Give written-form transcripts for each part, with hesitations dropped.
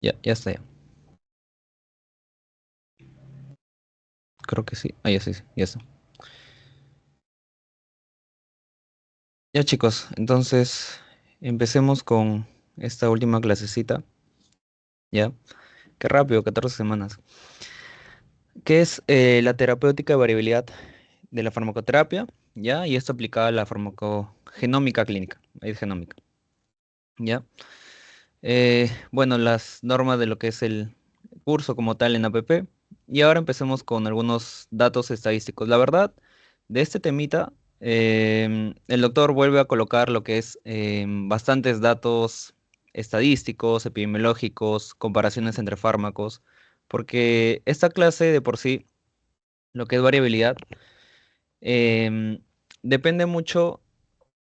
Ya está ya. Creo que sí. Ah, ya sí, sí, ya está. Ya chicos, entonces empecemos con esta última clasecita. Ya. Qué rápido, 14 semanas. ¿Qué es la terapéutica de variabilidad de la farmacoterapia? Ya. Y esto aplicada a la farmacogenómica clínica. Ahí es genómica. Ya. Bueno, las normas de lo que es el curso como tal en APP. Y ahora empecemos con algunos datos estadísticos. La verdad, de este temita, el doctor vuelve a colocar lo que es bastantes datos estadísticos, epidemiológicos, comparaciones entre fármacos, porque esta clase de por sí, lo que es variabilidad, em, depende mucho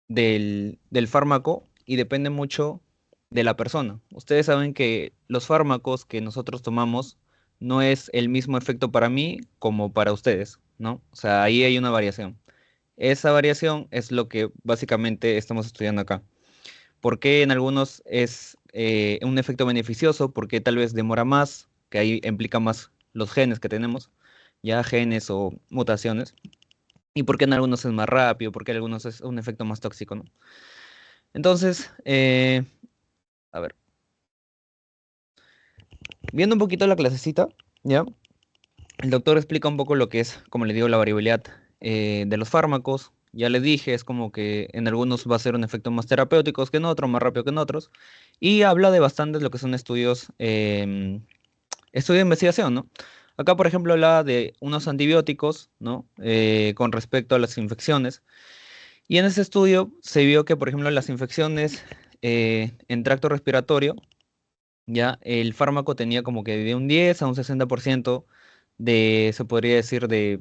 del fármaco y depende mucho de la persona. Ustedes saben que los fármacos que nosotros tomamos no es el mismo efecto para mí como para ustedes, ¿no? O sea, ahí hay una variación. Esa variación es lo que básicamente estamos estudiando acá. ¿Por qué en algunos es un efecto beneficioso? Porque tal vez demora más, que ahí implica más los genes que tenemos, ya genes o mutaciones. ¿Y por qué en algunos es más rápido? ¿Por qué en algunos es un efecto más tóxico, ¿no? Entonces, a ver, viendo un poquito la clasecita, ¿ya? El doctor explica un poco lo que es, como le digo, la variabilidad de los fármacos. Ya le dije, es como que en algunos va a ser un efecto más terapéuticos que en otros, más rápido que en otros. Y habla de bastantes lo que son estudios, estudios de investigación, ¿no? Acá, por ejemplo, habla de unos antibióticos, ¿no? Con respecto a las infecciones. Y en ese estudio se vio que, por ejemplo, las infecciones en tracto respiratorio, ya el fármaco tenía como que de un 10 a un 60% de, se podría decir, de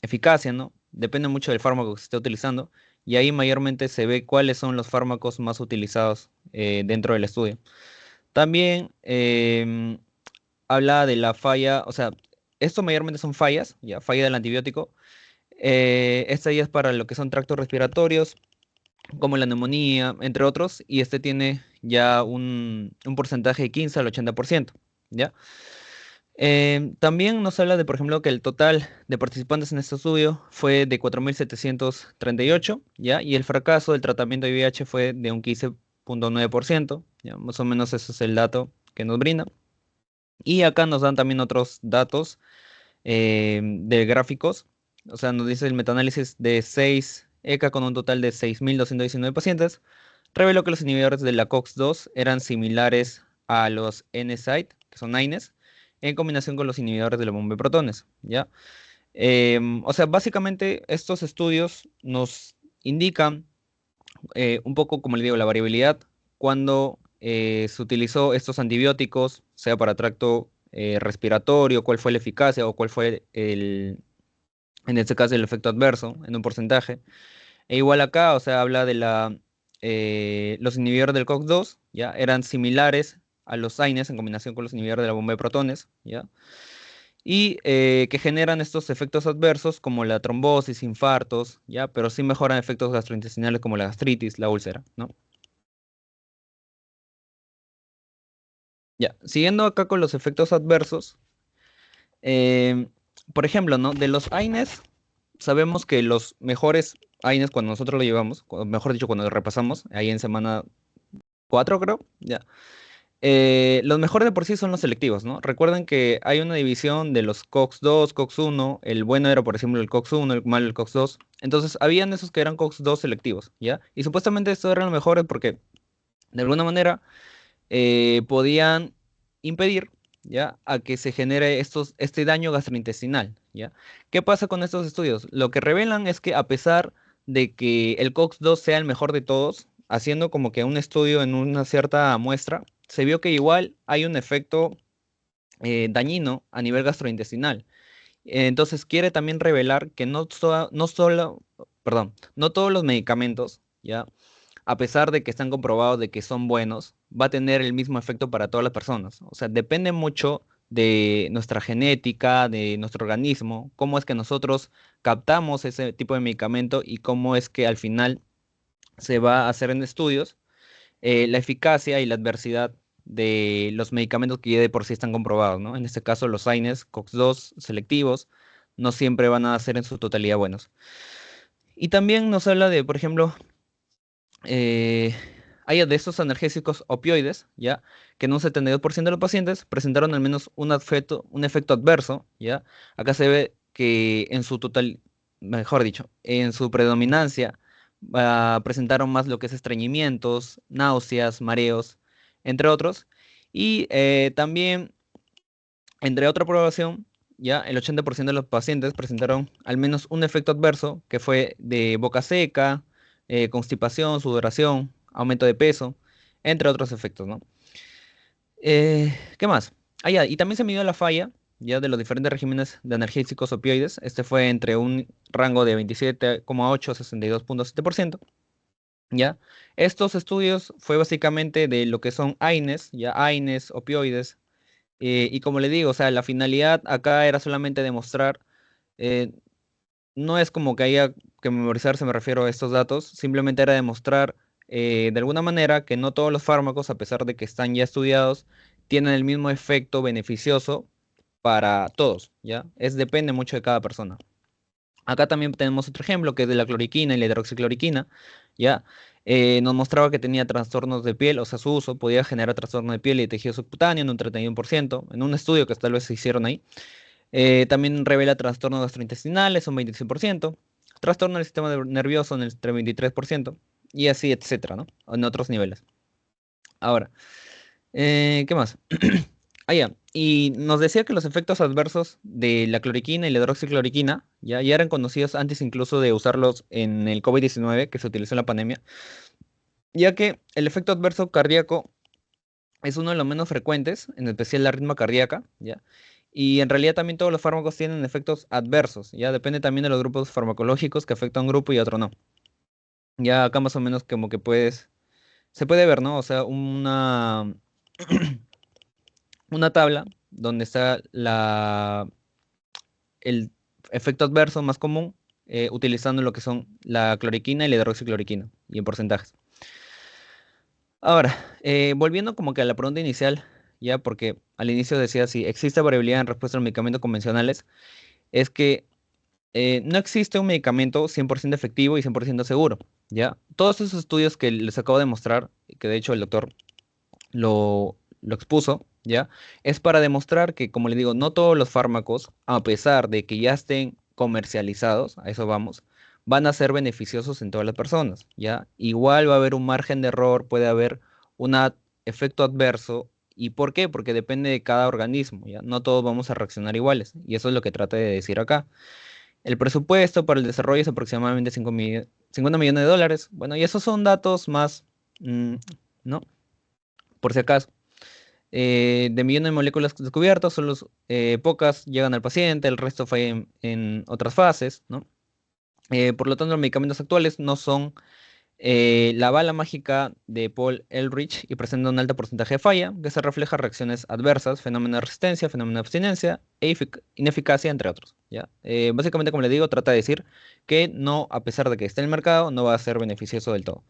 eficacia, ¿no? Depende mucho del fármaco que se esté utilizando. Y ahí mayormente se ve cuáles son los fármacos más utilizados dentro del estudio. También habla de la falla, o sea, esto mayormente son fallas, ya, falla del antibiótico. Esta ya es para lo que son tractos respiratorios, como la neumonía, entre otros, y este tiene ya un porcentaje de 15 al 80%, ¿ya? También nos habla de, por ejemplo, que el total de participantes en este estudio fue de 4.738, ¿ya? Y el fracaso del tratamiento de VIH fue de un 15,9%, ¿ya? Más o menos ese es el dato que nos brinda. Y acá nos dan también otros datos de gráficos. O sea, nos dice el metaanálisis de 6 ECA con un total de 6.219 pacientes. Reveló que los inhibidores de la COX-2 eran similares a los NSAID, que son AINES, en combinación con los inhibidores de la bomba de protones, ¿ya? O sea, básicamente estos estudios nos indican un poco, como le digo, la variabilidad cuando se utilizó estos antibióticos, sea para tracto respiratorio, cuál fue la eficacia o cuál fue en este caso, el efecto adverso en un porcentaje. E igual acá, o sea, habla de los inhibidores del COX-2, ¿ya? Eran similares a los AINES en combinación con los inhibidores de la bomba de protones, ¿ya? Y que generan estos efectos adversos como la trombosis, infartos, ¿ya? Pero sí mejoran efectos gastrointestinales como la gastritis, la úlcera, ¿no? Ya, siguiendo acá con los efectos adversos, eh, por ejemplo, ¿no? De los AINES, sabemos que los mejores AINES cuando nosotros lo llevamos, mejor dicho, cuando lo repasamos, ahí en semana 4 creo, ya. Los mejores de por sí son los selectivos, ¿no? Recuerden que hay una división de los COX-2, COX-1, el bueno era, por ejemplo, el COX-1, el malo el COX-2. Entonces, habían esos que eran COX-2 selectivos, ¿ya? Y supuestamente estos eran los mejores porque, de alguna manera, podían impedir, ¿ya? A que se genere este daño gastrointestinal, ¿ya? ¿Qué pasa con estos estudios? Lo que revelan es que a pesar de que el COX-2 sea el mejor de todos, haciendo como que un estudio en una cierta muestra, se vio que igual hay un efecto dañino a nivel gastrointestinal. Entonces quiere también revelar que no solo, perdón, no todos los medicamentos, ¿ya? A pesar de que están comprobados de que son buenos, va a tener el mismo efecto para todas las personas. O sea, depende mucho de nuestra genética, de nuestro organismo, cómo es que nosotros captamos ese tipo de medicamento y cómo es que al final se va a hacer en estudios la eficacia y la adversidad de los medicamentos que ya de por sí están comprobados, ¿no? En este caso, los AINES, COX-2 selectivos, no siempre van a ser en su totalidad buenos. Y también nos habla de, por ejemplo, eh, hay de estos analgésicos opioides, ¿ya? Que en un 72% de los pacientes presentaron al menos un efecto adverso, ¿ya? Acá se ve que en su total, mejor dicho, en su predominancia, presentaron más lo que es estreñimientos, náuseas, mareos, entre otros. Y también, entre otra población, ya el 80% de los pacientes presentaron al menos un efecto adverso, que fue de boca seca, constipación, sudoración, aumento de peso, entre otros efectos, ¿no? ¿Qué más? Ah, ya, y también se midió la falla, ya de los diferentes regímenes de analgésicos opioides. Este fue entre un rango de 27,8 a 62,7%, ¿ya? Estos estudios fue básicamente de lo que son AINES, ya AINES, opioides, y como le digo, o sea, la finalidad acá era solamente demostrar, eh, no es como que haya que memorizarse, me refiero a estos datos, simplemente era demostrar de alguna manera que no todos los fármacos, a pesar de que están ya estudiados, tienen el mismo efecto beneficioso para todos, ¿ya? Depende mucho de cada persona. Acá también tenemos otro ejemplo que es de la cloriquina y la hidroxicloroquina, ¿ya? Nos mostraba que tenía trastornos de piel, o sea, su uso podía generar trastornos de piel y tejido subcutáneo en un 31%, en un estudio que tal vez se hicieron ahí. También revela trastornos gastrointestinales, un 26%, trastorno del sistema nervioso en el 23%, y así, etcétera, ¿no? En otros niveles. Ahora, ¿qué más? Ah, ya. Y nos decía que los efectos adversos de la cloriquina y la hidroxicloroquina ya eran conocidos antes incluso de usarlos en el COVID-19 que se utilizó en la pandemia, ya que el efecto adverso cardíaco es uno de los menos frecuentes, en especial la arritmia cardíaca, ¿ya? Y en realidad también todos los fármacos tienen efectos adversos, ya depende también de los grupos farmacológicos que afectan a un grupo y a otro no. Ya acá más o menos como que se puede ver, ¿no? O sea, una tabla donde está el efecto adverso más común utilizando lo que son la cloriquina y la hidroxicloroquina y en porcentajes. Ahora, volviendo como que a la pregunta inicial, ya porque al inicio decía si existe variabilidad en respuesta a los medicamentos convencionales, es que no existe un medicamento 100% efectivo y 100% seguro, ¿ya? Todos esos estudios que les acabo de mostrar, que de hecho el doctor lo expuso, ¿ya? Es para demostrar que, como le digo, no todos los fármacos, a pesar de que ya estén comercializados, a eso vamos, van a ser beneficiosos en todas las personas, ¿ya? Igual va a haber un margen de error, puede haber un efecto adverso. ¿Y por qué? Porque depende de cada organismo, ¿ya? No todos vamos a reaccionar iguales, y eso es lo que trata de decir acá. El presupuesto para el desarrollo es aproximadamente 50 millones de dólares. Bueno, y esos son datos más, mm, ¿no? Por si acaso de millones de moléculas descubiertas, solo pocas llegan al paciente, el resto fue en otras fases, ¿no? Por lo tanto, los medicamentos actuales no son la bala mágica de Paul Ehrlich y presentan un alto porcentaje de falla, que se refleja en reacciones adversas, fenómeno de resistencia, fenómeno de abstinencia e ineficacia, entre otros, ¿ya? Básicamente, como le digo, trata de decir que no, a pesar de que esté en el mercado, no va a ser beneficioso del todo.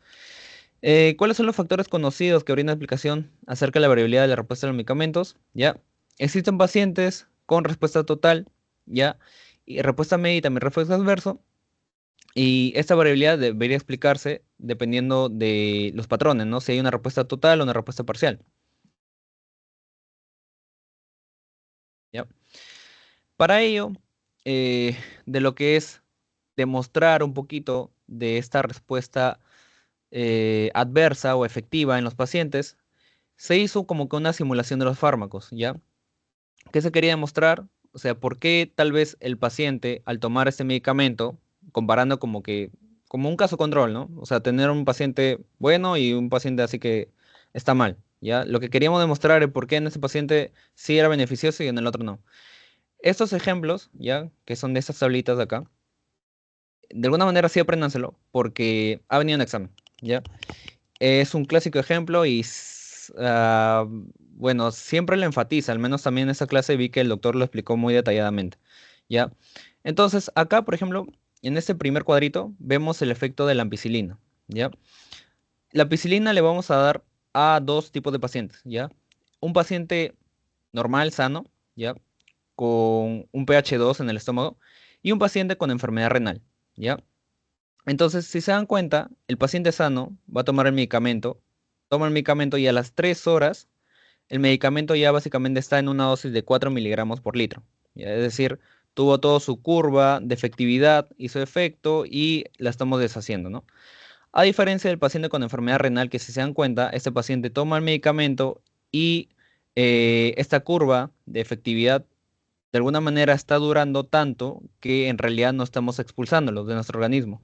¿Cuáles son los factores conocidos que brindan explicación acerca de la variabilidad de la respuesta a los medicamentos? ¿Ya? Existen pacientes con respuesta total, ¿ya? Y respuesta media y también respuesta adverso. Y esta variabilidad debería explicarse dependiendo de los patrones, ¿no? Si hay una respuesta total o una respuesta parcial, ¿ya? Para ello, de lo que es demostrar un poquito de esta respuesta adversa o efectiva en los pacientes, se hizo como que una simulación de los fármacos, ¿ya? ¿Qué se quería demostrar? O sea, ¿por qué tal vez el paciente al tomar este medicamento, comparando como que, como un caso control, ¿no? O sea, tener un paciente bueno y un paciente así que está mal, ¿ya? Lo que queríamos demostrar es por qué en ese paciente sí era beneficioso y en el otro no. Estos ejemplos, ¿ya? Que son de estas tablitas de acá, de alguna manera sí apréndanselo porque ha venido en examen, ¿ya? Es un clásico ejemplo y, bueno, siempre lo enfatiza, al menos también en esa clase vi que el doctor lo explicó muy detalladamente, ¿ya? Entonces, acá, por ejemplo, en este primer cuadrito vemos el efecto de la ampicilina, ¿ya? La ampicilina le vamos a dar a dos tipos de pacientes, ¿ya? un paciente normal, sano, ¿ya? Con un pH 2 en el estómago y un paciente con enfermedad renal, ¿ya? Entonces, si se dan cuenta, el paciente sano va a tomar el medicamento, toma el medicamento y a las 3 horas el medicamento ya básicamente está en una dosis de 4 miligramos por litro. ¿Ya? Es decir, tuvo toda su curva de efectividad, hizo efecto y la estamos deshaciendo, ¿no? A diferencia del paciente con enfermedad renal, que si se dan cuenta, este paciente toma el medicamento y esta curva de efectividad de alguna manera está durando tanto que en realidad no estamos expulsándolo de nuestro organismo.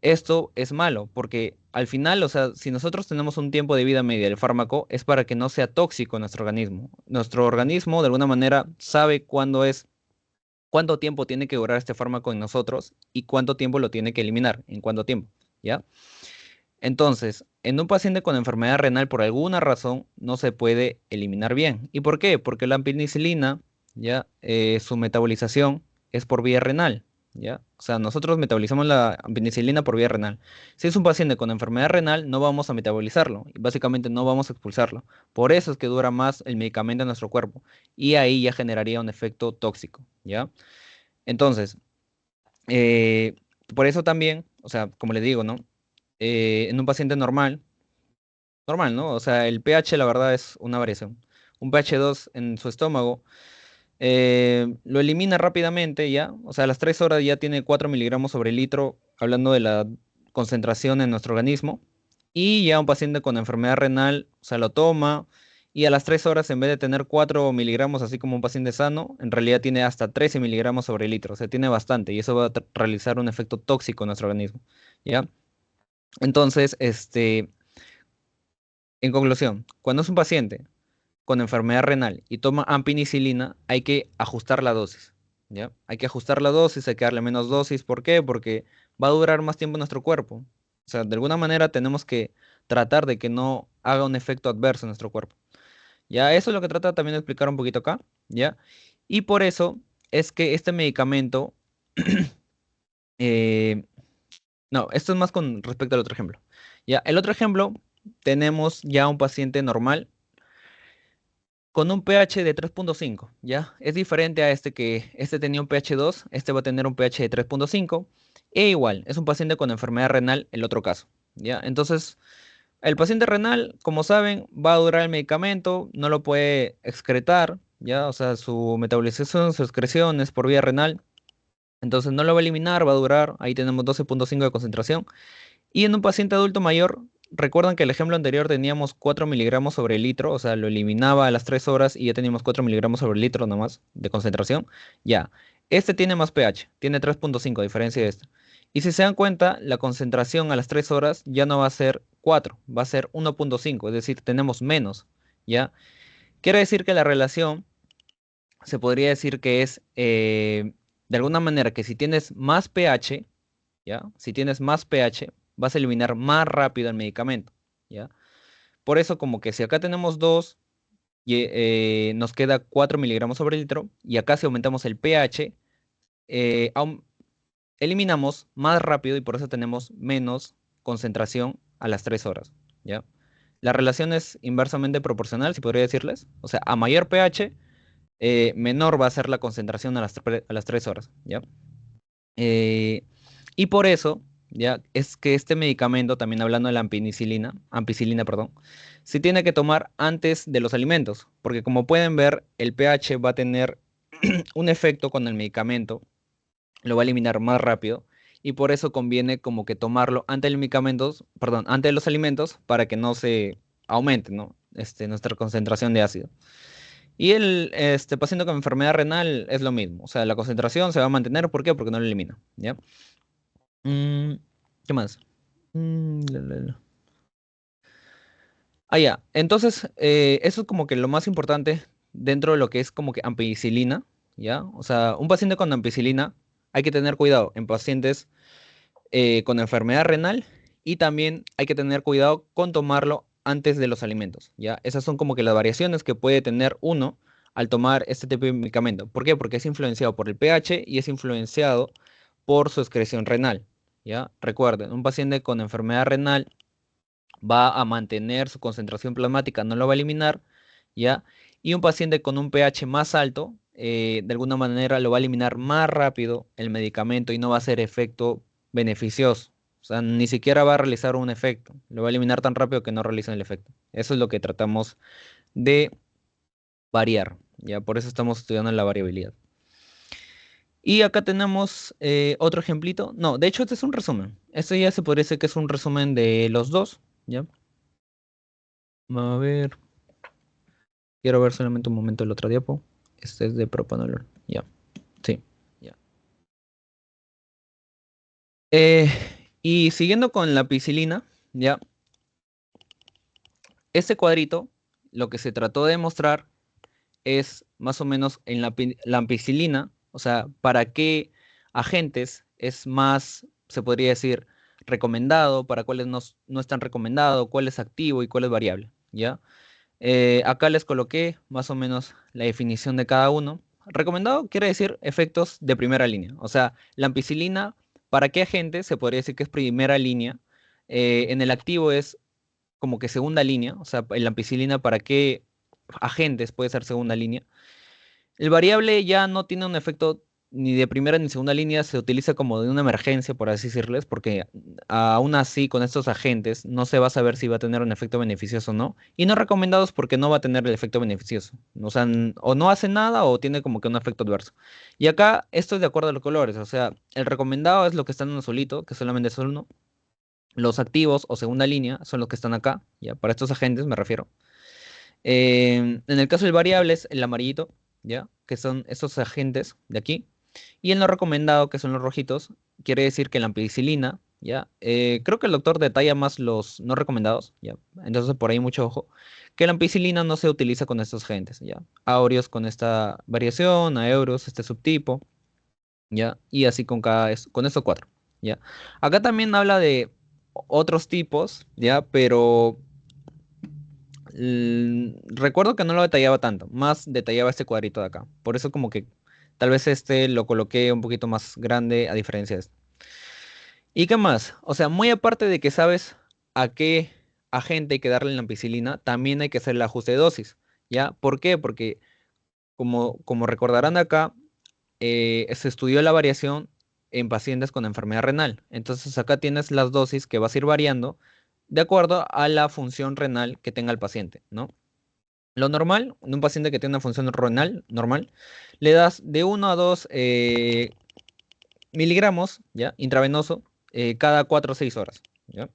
Esto es malo porque al final, o sea, si nosotros tenemos un tiempo de vida media del fármaco, es para que no sea tóxico en nuestro organismo. Nuestro organismo de alguna manera sabe cuándo es, cuánto tiempo tiene que durar este fármaco en nosotros y cuánto tiempo lo tiene que eliminar, en cuánto tiempo, ¿ya? Entonces, en un paciente con enfermedad renal, por alguna razón, no se puede eliminar bien. ¿Y por qué? Porque la penicilina, ya, su metabolización es por vía renal, ¿ya? O sea, nosotros metabolizamos la penicilina por vía renal. Si es un paciente con enfermedad renal, no vamos a metabolizarlo y básicamente no vamos a expulsarlo. Por eso es que dura más el medicamento en nuestro cuerpo y ahí ya generaría un efecto tóxico, ¿ya? Entonces, eh, por eso también, o sea, como les digo, ¿no? En un paciente normal, normal, ¿no? O sea, el pH la verdad es una variación. Un pH 2 en su estómago lo elimina rápidamente ya, o sea, a las 3 horas ya tiene 4 miligramos sobre litro, hablando de la concentración en nuestro organismo. Y ya un paciente con enfermedad renal, o sea, lo toma y a las 3 horas en vez de tener 4 miligramos, así como un paciente sano, en realidad tiene hasta 13 miligramos sobre litro, o sea, tiene bastante y eso va a realizar un efecto tóxico en nuestro organismo, ¿ya? Entonces, en conclusión, cuando es un paciente con enfermedad renal y toma ampicilina, hay que ajustar la dosis, ¿ya? Hay que ajustar la dosis, hay que darle menos dosis. ¿Por qué? Porque va a durar más tiempo en nuestro cuerpo. O sea, de alguna manera tenemos que tratar de que no haga un efecto adverso en nuestro cuerpo. Ya, eso es lo que trata también de explicar un poquito acá, ¿ya? Y por eso es que este medicamento, eh, no, esto es más con respecto al otro ejemplo. Ya, el otro ejemplo, tenemos ya un paciente normal con un pH de 3.5, ¿ya? Es diferente a este que este tenía un pH 2, este va a tener un pH de 3.5 e igual, es un paciente con enfermedad renal el otro caso, ¿ya? Entonces, el paciente renal, como saben, va a durar el medicamento, no lo puede excretar, ¿ya? O sea, su metabolización, su excreción es por vía renal, entonces no lo va a eliminar, va a durar, ahí tenemos 12.5 de concentración. Y en un paciente adulto mayor, recuerdan que el ejemplo anterior teníamos 4 miligramos sobre litro, o sea, lo eliminaba a las 3 horas y ya teníamos 4 miligramos sobre litro nomás de concentración. Ya, este tiene más pH, tiene 3.5 a diferencia de este. Y si se dan cuenta, la concentración a las 3 horas ya no va a ser 4, va a ser 1.5, es decir, tenemos menos, ¿ya? Quiere decir que la relación se podría decir que es, de alguna manera, que si tienes más pH, ¿ya? Si tienes más pH, vas a eliminar más rápido el medicamento, ¿ya? Por eso, como que si acá tenemos 2 y nos queda 4 miligramos sobre litro, y acá si aumentamos el pH, eh, aum- eliminamos más rápido y por eso tenemos menos concentración a las 3 horas, ¿ya? La relación es inversamente proporcional, si podría decirles. O sea, a mayor pH, menor va a ser la concentración a las 3 horas, ¿ya? Eh, y por eso, ya, es que este medicamento, también hablando de la ampicilina, perdón, se tiene que tomar antes de los alimentos, porque como pueden ver, el pH va a tener un efecto con el medicamento, lo va a eliminar más rápido, y por eso conviene como que tomarlo antes de los medicamentos, perdón, antes de los alimentos, para que no se aumente, ¿no? Nuestra concentración de ácido. Y el paciente con enfermedad renal es lo mismo, o sea, la concentración se va a mantener, ¿por qué? Porque no lo elimina, ¿ya? Mm, ¿Qué más? Ah, ya. Entonces, eso es como que lo más importante dentro de lo que es como que ampicilina, ¿ya? O sea, un paciente con ampicilina hay que tener cuidado en pacientes con enfermedad renal y también hay que tener cuidado con tomarlo antes de los alimentos, ¿ya? Esas son como que las variaciones que puede tener uno al tomar este tipo de medicamento. ¿Por qué? Porque es influenciado por el pH y es influenciado por su excreción renal, ¿ya? Recuerden, un paciente con enfermedad renal va a mantener su concentración plasmática, no lo va a eliminar, ¿ya? Y un paciente con un pH más alto, de alguna manera lo va a eliminar más rápido el medicamento y no va a ser efecto beneficioso. O sea, ni siquiera va a realizar un efecto. Lo va a eliminar tan rápido que no realiza el efecto. Eso es lo que tratamos de variar, ¿ya? Por eso estamos estudiando la variabilidad. Y acá tenemos otro ejemplito. No, de hecho este es un resumen. Este ya se podría decir que es un resumen de los dos, ¿ya? A ver, quiero ver solamente un momento el otro diapo. Este es de propanolol, ya, sí, ya. Eh, y siguiendo con la ampicilina, ya, este cuadrito, lo que se trató de mostrar es más o menos en la ampicilina, o sea, para qué agentes es más, se podría decir, recomendado, para cuáles no es tan recomendado, cuál es activo y cuál es variable, ¿ya? Acá les coloqué más o menos la definición de cada uno. Recomendado quiere decir efectos de primera línea, o sea, la ampicilina, ¿para qué agente? Se podría decir que es primera línea. En el activo es como que segunda línea, o sea, la ampicilina, ¿para qué agentes puede ser segunda línea? El variable ya no tiene un efecto ni de primera ni segunda línea, se utiliza como de una emergencia, por así decirles, porque aún así con estos agentes no se va a saber si va a tener un efecto beneficioso o no, y no recomendados porque no va a tener el efecto beneficioso. O sea, o no hace nada o tiene como que un efecto adverso. Y acá esto es de acuerdo a los colores, o sea, el recomendado es lo que está en un azulito, que solamente es uno. Los activos o segunda línea son los que están acá, ya, para estos agentes me refiero. En el caso del variable es el amarillito, ¿ya? Que son estos agentes de aquí. Y en lo recomendado, que son los rojitos, quiere decir que la ampicilina, ¿ya? Creo que el doctor detalla más los no recomendados, ¿ya? Entonces por ahí mucho ojo. Que la ampicilina no se utiliza con estos agentes, ¿ya? Aureos con esta variación, a euros este subtipo, ¿ya? Y así con con estos cuatro, ¿ya? Acá también habla de otros tipos, ¿ya? Pero recuerdo que no lo detallaba tanto, más detallaba este cuadrito de acá. Por eso como que tal vez este lo coloqué un poquito más grande a diferencia de este. ¿Y qué más? O sea, muy aparte de que sabes a qué agente hay que darle la ampicilina, también hay que hacer el ajuste de dosis, ¿ya? ¿Por qué? Porque como recordarán acá, se estudió la variación en pacientes con enfermedad renal. Entonces acá tienes las dosis que vas a ir variando de acuerdo a la función renal que tenga el paciente, ¿no? Lo normal, en un paciente que tiene una función renal normal, le das de 1 a 2 miligramos, ¿ya? Intravenoso, cada 4 o 6 horas, ¿ya?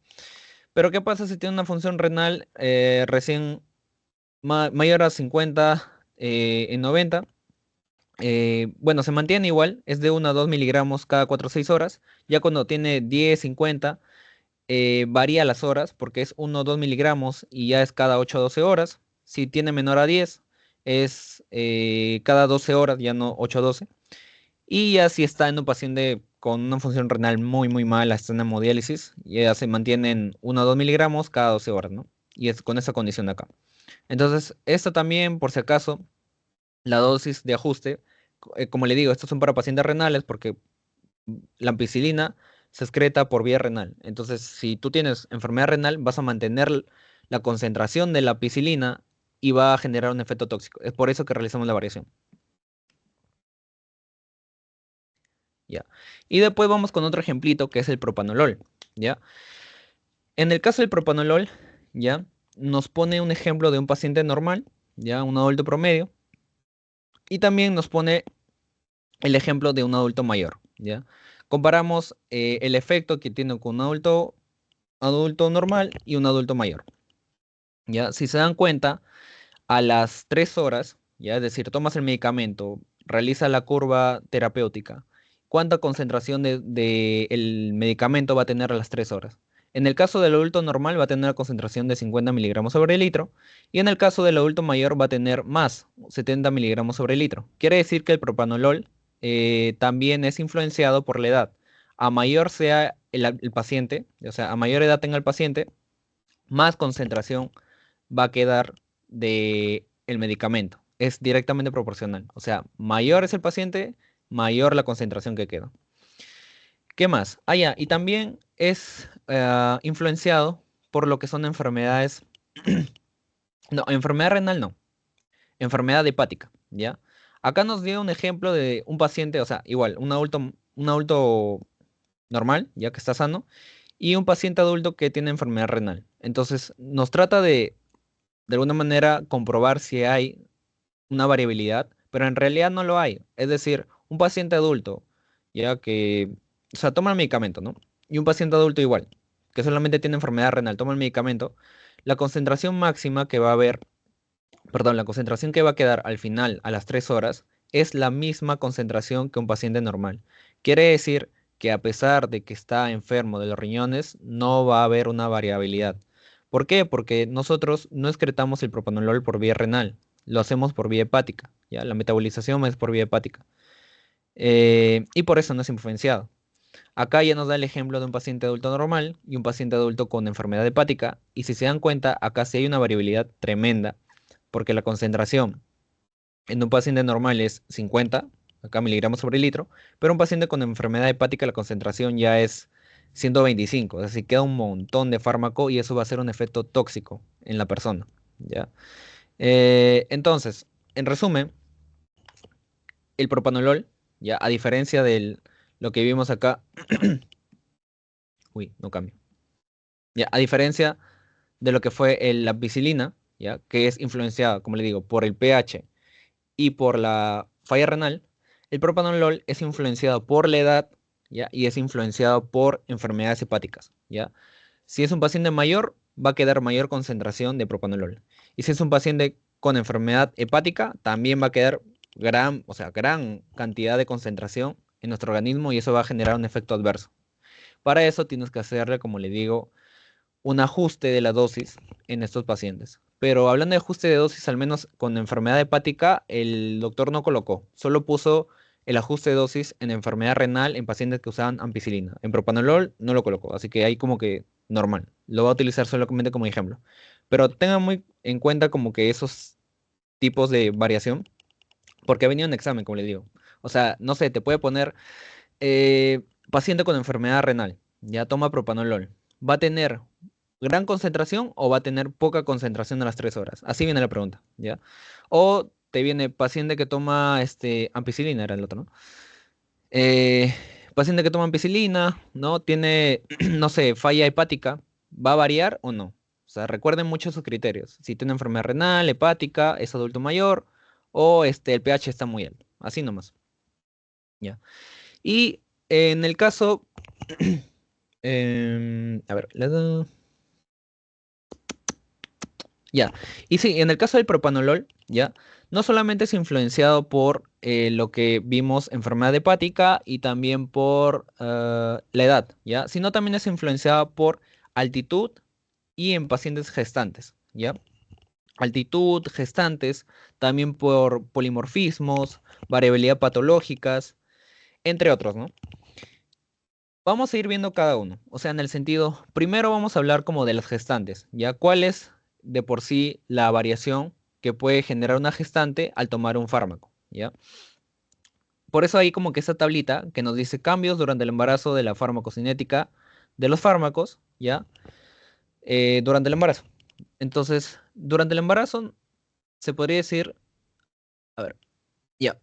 Pero ¿qué pasa si tiene una función renal recién mayor a 50 en 90? Bueno, se mantiene igual, es de 1 a 2 miligramos cada 4 o 6 horas. Ya cuando tiene 10, 50, varía las horas porque es 1 o 2 miligramos y ya es cada 8 a 12 horas. Si tiene menor a 10, es cada 12 horas, ya no 8 a 12. Y ya si está en un paciente con una función renal muy, muy mala, está en hemodiálisis, ya se mantienen 1 o 2 miligramos cada 12 horas, ¿no? Y es con esa condición de acá. Entonces, esto también, por si acaso, la dosis de ajuste, como le digo, estos son para pacientes renales porque la ampicilina se excreta por vía renal. Entonces, si tú tienes enfermedad renal, vas a mantener la concentración de la ampicilina y va a generar un efecto tóxico. Es por eso que realizamos la variación. ¿Ya? Y después vamos con otro ejemplito que es el propanolol. ¿Ya? En el caso del propanolol, ¿ya? Nos pone un ejemplo de un paciente normal, ¿ya? Un adulto promedio. Y también nos pone el ejemplo de un adulto mayor, ¿ya? Comparamos el efecto que tiene con un adulto normal y un adulto mayor, ¿ya? Si se dan cuenta, a las 3 horas, ¿ya? Es decir, tomas el medicamento, realiza la curva terapéutica, ¿cuánta concentración de el medicamento va a tener a las 3 horas? En el caso del adulto normal va a tener una concentración de 50 miligramos sobre litro y en el caso del adulto mayor va a tener más, 70 miligramos sobre litro. Quiere decir que el propanolol también es influenciado por la edad. A mayor sea el paciente, o sea, a mayor edad tenga el paciente, más concentración va a quedar de el medicamento. Es directamente proporcional. O sea, mayor es el paciente, mayor la concentración que queda. ¿Qué más? Ah, ya, y también es influenciado por lo que son enfermedades. No, enfermedad renal no. enfermedad hepática, ¿ya? Acá nos dio un ejemplo de un paciente, o sea, igual, un adulto normal, ya que está sano, y un paciente adulto que tiene enfermedad renal. Entonces, nos trata de alguna manera, comprobar si hay una variabilidad, pero en realidad no lo hay. Es decir, un paciente adulto, ya que, o sea, toma el medicamento, ¿no? Y un paciente adulto igual, que solamente tiene enfermedad renal, toma el medicamento, la concentración máxima que va a haber, perdón, la concentración que va a quedar al final, a las 3 horas, es la misma concentración que un paciente normal. Quiere decir que a pesar de que está enfermo de los riñones, no va a haber una variabilidad. ¿Por qué? Porque nosotros no excretamos el propanolol por vía renal, lo hacemos por vía hepática, ¿ya? La metabolización es por vía hepática. Y por eso no es influenciado. Acá ya nos da el ejemplo de un paciente adulto normal y un paciente adulto con enfermedad hepática, y si se dan cuenta, acá sí hay una variabilidad tremenda, porque la concentración en un paciente normal es 50 acá miligramos sobre litro, pero un paciente con enfermedad hepática la concentración ya es 125, es decir, queda un montón de fármaco y eso va a ser un efecto tóxico en la persona, ¿ya? Entonces, en resumen, el propanolol, ya a diferencia de lo que vimos acá, uy, no cambio, ya a diferencia de lo que fue la ampicilina, ya que es influenciada, como le digo, por el pH y por la falla renal, el propanolol es influenciado por la edad, ¿ya? Y es influenciado por enfermedades hepáticas, ¿ya? Si es un paciente mayor, va a quedar mayor concentración de propanolol. Y si es un paciente con enfermedad hepática, también va a quedar gran, o sea, gran cantidad de concentración en nuestro organismo y eso va a generar un efecto adverso. Para eso tienes que hacerle, como le digo, un ajuste de la dosis en estos pacientes. Pero hablando de ajuste de dosis, al menos con enfermedad hepática, el doctor no colocó, solo puso el ajuste de dosis en enfermedad renal en pacientes que usaban ampicilina. En propanolol no lo colocó, así que ahí como que normal. Lo va a utilizar solamente como ejemplo. Pero tengan muy en cuenta como que esos tipos de variación, porque ha venido en examen, como le digo. O sea, no sé, te puede poner paciente con enfermedad renal, ya toma propanolol. ¿Va a tener gran concentración o va a tener poca concentración a las 3 horas? Así viene la pregunta, ¿ya? O te viene paciente que toma ampicilina, era el otro, ¿no? Eh, paciente que toma ampicilina, ¿no? Tiene, no sé, falla hepática, ¿va a variar o no? O sea, recuerden mucho sus criterios. Si tiene enfermedad renal, hepática, es adulto mayor o el pH está muy alto. Así nomás, ¿ya? Y en el caso, a ver, ya. Y sí, en el caso del propanolol, ya, no solamente es influenciado por lo que vimos enfermedad hepática y también por la edad, ya, sino también es influenciado por altitud y en pacientes gestantes, ya. Altitud, gestantes, también por polimorfismos, variabilidad patológicas, entre otros, ¿no? Vamos a ir viendo cada uno. O sea, en el sentido, primero vamos a hablar como de las gestantes, ¿ya? ¿Cuál es de por sí la variación que puede generar una gestante al tomar un fármaco? ¿Ya? Por eso hay como que esa tablita que nos dice cambios durante el embarazo de la farmacocinética de los fármacos, ¿ya? Durante el embarazo. Entonces, durante el embarazo se podría decir, a ver, ya,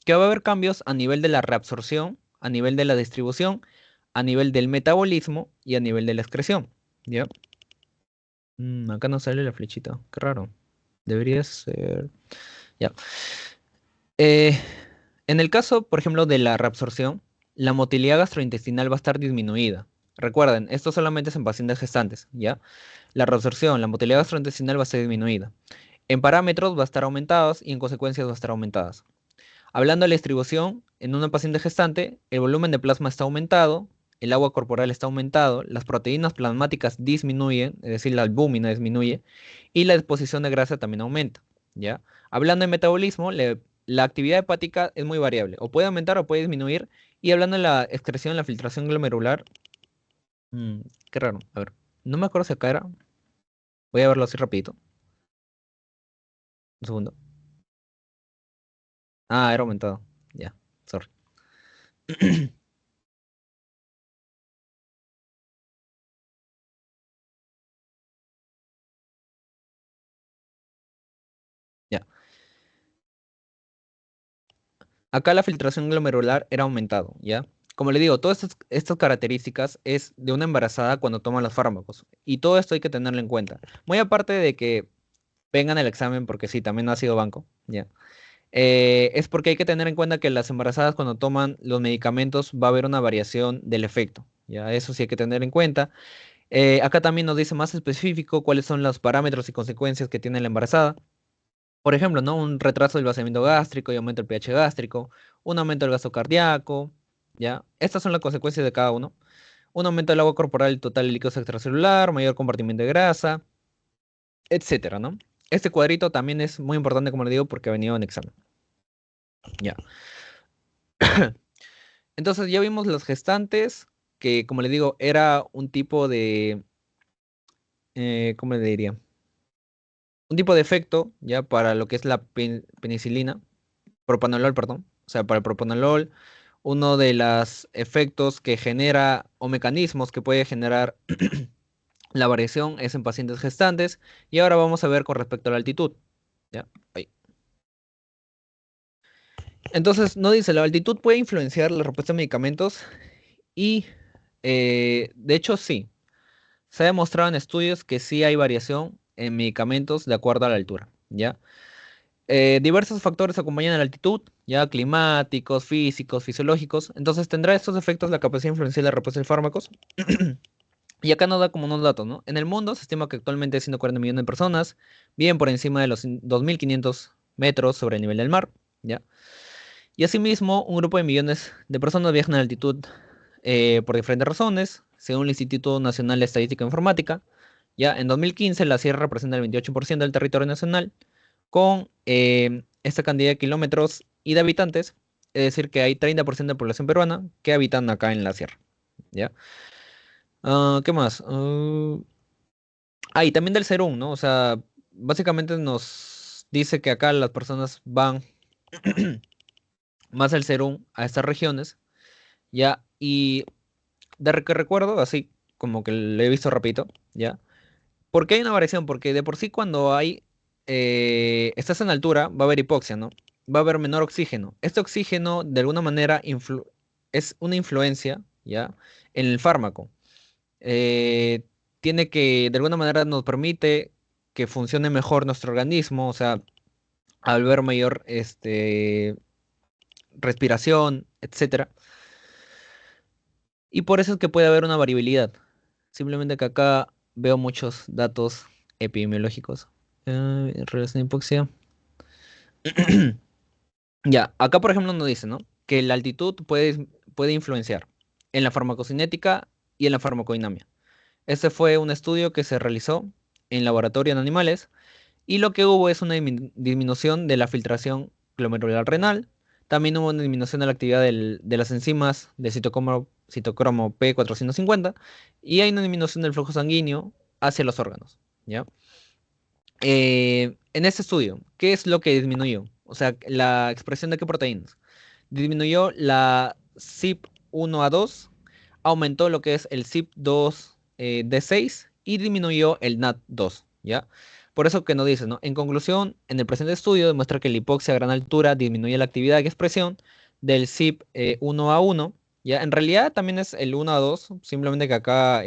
que va a haber cambios a nivel de la reabsorción, a nivel de la distribución, a nivel del metabolismo y a nivel de la excreción, ¿ya? Acá no sale la flechita, qué raro. Debería ser. Ya. Eh, en el caso, por ejemplo, de la reabsorción, la motilidad gastrointestinal va a estar disminuida. Recuerden, esto solamente es en pacientes gestantes, ¿ya? La reabsorción, la motilidad gastrointestinal va a ser disminuida. En parámetros va a estar aumentadas y en consecuencias va a estar aumentadas. Hablando de la distribución, en una paciente gestante, el volumen de plasma está aumentado, el agua corporal está aumentado, las proteínas plasmáticas disminuyen, es decir, la albúmina disminuye, y la exposición de grasa también aumenta, ¿ya? Hablando de metabolismo, la actividad hepática es muy variable, o puede aumentar o puede disminuir, y hablando de la excreción, la filtración glomerular, mm, qué raro, a ver, no me acuerdo si acá era, voy a verlo así rapidito, un segundo. Ah, era aumentado, ya, sorry. Ya. acá la filtración glomerular era aumentado, ¿ya? Como le digo, todas estas características es de una embarazada cuando toma los fármacos. Y todo esto hay que tenerlo en cuenta. Muy aparte de que vengan el examen, porque sí, también no ha sido banco, ¿ya? Es porque hay que tener en cuenta que las embarazadas cuando toman los medicamentos va a haber una variación del efecto, ¿ya? Eso sí hay que tener en cuenta. Acá también nos dice más específico cuáles son los parámetros y consecuencias que tiene la embarazada. Por ejemplo, ¿no? Un retraso del vaciamiento gástrico y aumento del pH gástrico, un aumento del gasto cardíaco, ¿ya? Estas son las consecuencias de cada uno. Un aumento del agua corporal total de líquidos extracelular, mayor compartimiento de grasa, etcétera, ¿no? Este cuadrito también es muy importante, como le digo, porque ha venido en examen. Ya. Entonces ya vimos los gestantes, que como le digo, era un tipo de, ¿cómo le diría? Un tipo de efecto, ya, para lo que es la penicilina, propanolol, perdón. O sea, para el propanolol, uno de los efectos que genera o mecanismos que puede generar la variación es en pacientes gestantes. Y ahora vamos a ver con respecto a la altitud. ¿Ya? Ahí. Entonces, no dice, la altitud puede influenciar la respuesta a medicamentos y, de hecho, sí. Se ha demostrado en estudios que sí hay variación en medicamentos de acuerdo a la altura, ¿ya? Diversos factores acompañan a la altitud, ya climáticos, físicos, fisiológicos. Entonces tendrá estos efectos la capacidad de influenciar la respuesta de fármacos. Y acá nos da como unos datos, ¿no? En el mundo se estima que actualmente hay 140 millones de personas, bien por encima de los 2.500 metros sobre el nivel del mar, ¿ya? Y asimismo, un grupo de millones de personas viajan a altitud por diferentes razones, según el Instituto Nacional de Estadística e Informática. Ya en 2015 la sierra representa el 28% del territorio nacional, con esta cantidad de kilómetros y de habitantes, es decir, que hay 30% de población peruana que habitan acá en la sierra. ¿Ya? ¿Qué más? Y también del Serún, ¿no? O sea, básicamente nos dice que acá las personas van más al Serún, a estas regiones, ¿ya? Y que recuerdo, así como que lo he visto rapidito, ¿ya? ¿Por qué hay una variación? Porque de por sí cuando estás en altura, va a haber hipoxia, ¿no? Va a haber menor oxígeno. Este oxígeno, de alguna manera, es una influencia, ¿ya? En el fármaco. Eh, Tiene que, de alguna manera, nos permite que funcione mejor nuestro organismo, o sea, al ver mayor, respiración, etcétera. Y por eso es que puede haber una variabilidad. Simplemente que acá veo muchos datos epidemiológicos. Relación a hipoxia. Ya, acá por ejemplo nos dice, ¿no? Que la altitud puede influenciar en la farmacocinética y en la farmacodinámica. Este fue un estudio que se realizó en laboratorio en animales y lo que hubo es una disminución de la filtración glomerular renal. También hubo una disminución de la actividad de las enzimas de citocromo P450 y hay una disminución del flujo sanguíneo hacia los órganos, ¿ya? En este estudio, ¿qué es lo que disminuyó? O sea, la expresión de qué proteínas. Disminuyó la CYP1A2, aumentó lo que es el CYP2D6 y disminuyó el NAT2, ¿ya? Por eso que nos dice, ¿no? En conclusión, en el presente estudio demuestra que la hipoxia a gran altura disminuye la actividad y expresión del CYP1A1, ¿ya? En realidad también es el 1A2, simplemente que acá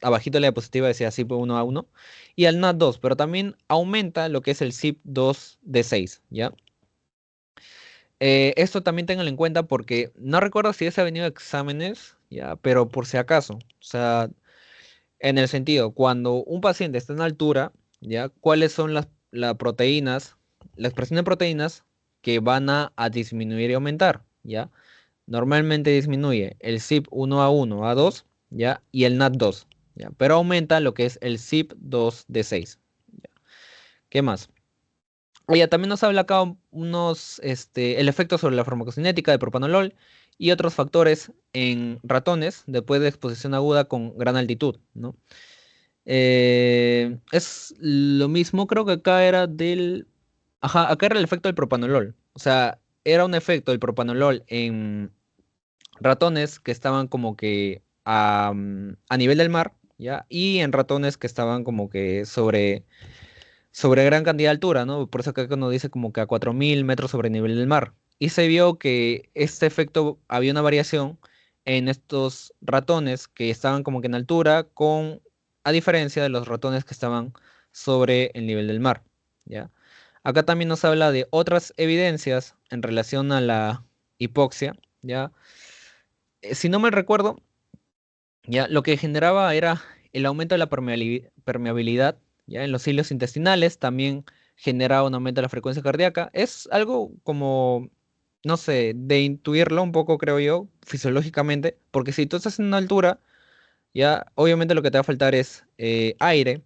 abajito de la diapositiva decía CYP1A1 y el NAT2, pero también aumenta lo que es el CYP2D6, ¿ya? Esto también ténganlo en cuenta porque no recuerdo si ese ha venido a exámenes, ya, pero por si acaso, o sea, en el sentido, cuando un paciente está en altura, ya, ¿cuáles son las proteínas, la expresión de proteínas que van a disminuir y aumentar, ya? Normalmente disminuye el CYP1A1, A2, ya, y el NAT2, ya, pero aumenta lo que es el CYP2D6. Ya. ¿Qué más? Oye, también nos habla acá el efecto sobre la farmacocinética de propanolol y otros factores en ratones después de exposición aguda con gran altitud, ¿no? Es lo mismo, creo que acá era Ajá, acá era el efecto del propanolol. O sea, era un efecto del propanolol en ratones que estaban como que a nivel del mar, ¿ya? Y en ratones que estaban como que sobre gran cantidad de altura, ¿no? Por eso acá nos dice como que a 4.000 metros sobre el nivel del mar. y se vio que este efecto había una variación en estos ratones que estaban como que en altura, a diferencia de los ratones que estaban sobre el nivel del mar, ¿ya? Acá también nos habla de otras evidencias en relación a la hipoxia, ¿ya? Si no me recuerdo, ya lo que generaba era el aumento de la permeabilidad, ¿ya? En los cilios intestinales, también generaba un aumento de la frecuencia cardíaca. Es algo como, no sé, de intuirlo un poco, creo yo, fisiológicamente, porque si tú estás en una altura, ya obviamente lo que te va a faltar es aire.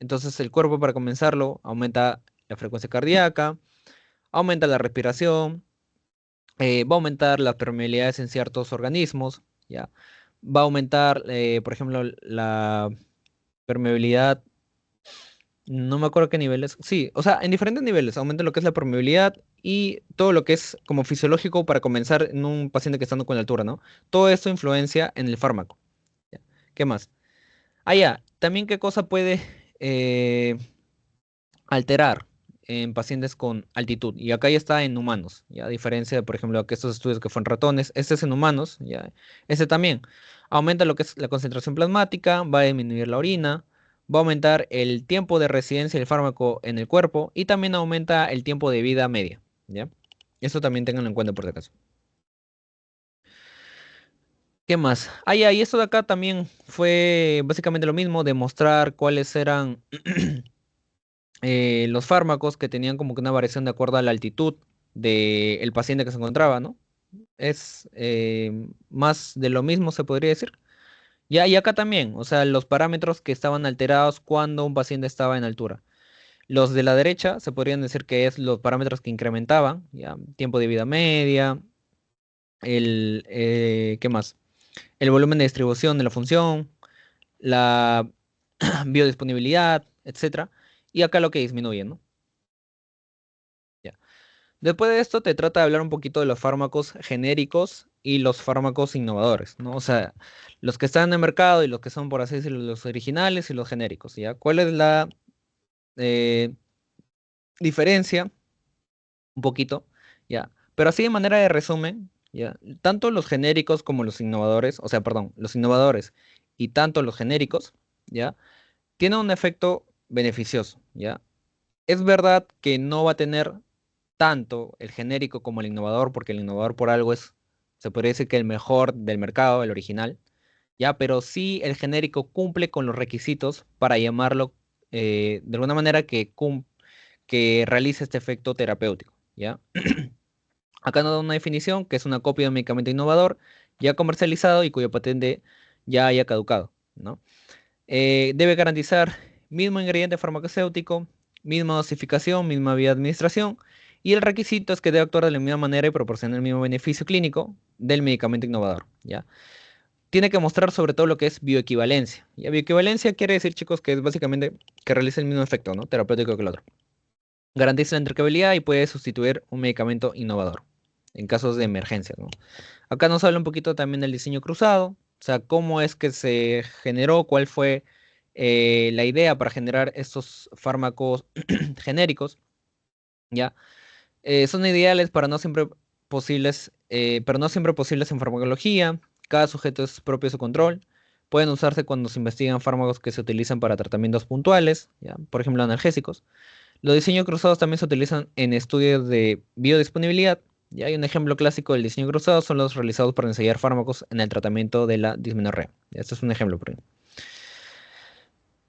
Entonces el cuerpo, para comenzarlo, aumenta la frecuencia cardíaca, aumenta la respiración, va a aumentar las permeabilidades en ciertos organismos, ¿ya? Va a aumentar, por ejemplo, la permeabilidad, no me acuerdo qué niveles, sí, o sea, en diferentes niveles, aumenta lo que es la permeabilidad y todo lo que es como fisiológico para comenzar en un paciente que está con altura, ¿no? Todo esto influencia en el fármaco. ¿Ya? ¿Qué más? Ah, ya, también qué cosa puede eh, alterar en pacientes con altitud. Y acá ya está en humanos, ya a diferencia de, por ejemplo, que estos estudios que fueron ratones, este es en humanos, ya. Este también aumenta lo que es la concentración plasmática, va a disminuir la orina, va a aumentar el tiempo de residencia del fármaco en el cuerpo y también aumenta el tiempo de vida media, ¿ya? Eso también tenganlo en cuenta por si acaso. ¿Qué más? Ah, ya, y esto de acá también fue básicamente lo mismo, demostrar cuáles eran los fármacos que tenían como que una variación de acuerdo a la altitud del paciente que se encontraba, ¿no? Es más de lo mismo, se podría decir. Ya, y acá también, o sea, los parámetros que estaban alterados cuando un paciente estaba en altura. Los de la derecha se podrían decir que es los parámetros que incrementaban, ya, tiempo de vida media, ¿qué más? El volumen de distribución de la función, la biodisponibilidad, etcétera. Y acá lo que disminuye, ¿no? Ya. Después de esto te trata de hablar un poquito de los fármacos genéricos y los fármacos innovadores, ¿no? O sea, los que están en el mercado y los que son, por así decirlo, los originales y los genéricos, ¿ya? ¿Cuál es la eh, diferencia? Un poquito, ¿ya? Pero así de manera de resumen, ¿ya? Tanto los genéricos como los innovadores, o sea, perdón, los innovadores y tanto los genéricos, ¿ya? Tienen un efecto beneficioso, ¿ya? Es verdad que no va a tener tanto el genérico como el innovador, porque el innovador por algo es, se podría decir que el mejor del mercado, el original, ya, pero sí el genérico cumple con los requisitos para llamarlo de alguna manera que realice este efecto terapéutico, ¿ya? Acá nos da una definición que es una copia de un medicamento innovador ya comercializado y cuyo patente ya haya caducado, ¿no? Debe garantizar mismo ingrediente farmacéutico, misma dosificación, misma vía de administración, y el requisito es que debe actuar de la misma manera y proporcionar el mismo beneficio clínico del medicamento innovador, ¿ya? Tiene que mostrar sobre todo lo que es bioequivalencia. Y bioequivalencia quiere decir, chicos, que es básicamente que realiza el mismo efecto, ¿no? Terapéutico que el otro. Garantiza la intercambiabilidad y puede sustituir un medicamento innovador en casos de emergencia, ¿no? Acá nos habla un poquito también del diseño cruzado, o sea, cómo es que se generó, cuál fue la idea para generar estos fármacos genéricos, ¿ya? Son ideales para no siempre posibles, pero no siempre posibles en farmacología. Cada sujeto es propio de su control. Pueden usarse cuando se investigan fármacos que se utilizan para tratamientos puntuales, ¿ya? Por ejemplo, analgésicos. Los diseños cruzados también se utilizan en estudios de biodisponibilidad. Y hay un ejemplo clásico del diseño cruzado, son los realizados para ensayar fármacos en el tratamiento de la dismenorrea. Este es un ejemplo, por ejemplo.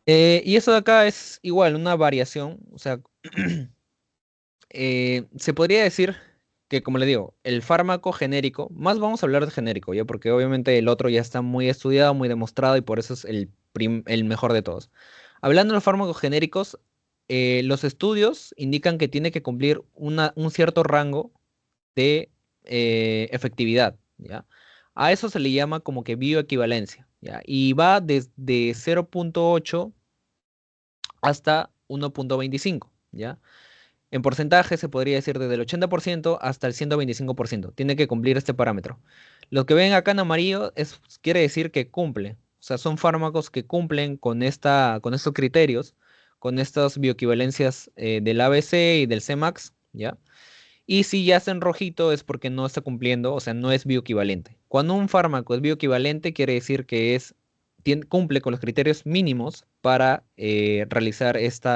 Y eso de acá es igual, una variación. O sea, se podría decir que, como le digo, el fármaco genérico, más vamos a hablar de genérico, ¿ya? Porque obviamente el otro ya está muy estudiado, muy demostrado y por eso es el mejor de todos. Hablando de los fármacos genéricos, los estudios indican que tiene que cumplir un cierto rango de efectividad, ¿ya? A eso se le llama como que bioequivalencia, ¿ya? Y va desde 0,8 hasta 1,25, ¿ya? En porcentaje se podría decir desde el 80% hasta el 125%. Tiene que cumplir este parámetro. Lo que ven acá en amarillo quiere decir que cumple. O sea, son fármacos que cumplen con estos criterios, con estas bioequivalencias del ABC y del Cmax, ¿ya? Y si ya está en rojito es porque no está cumpliendo, o sea, no es bioequivalente. Cuando un fármaco es bioequivalente, quiere decir que cumple con los criterios mínimos para realizar este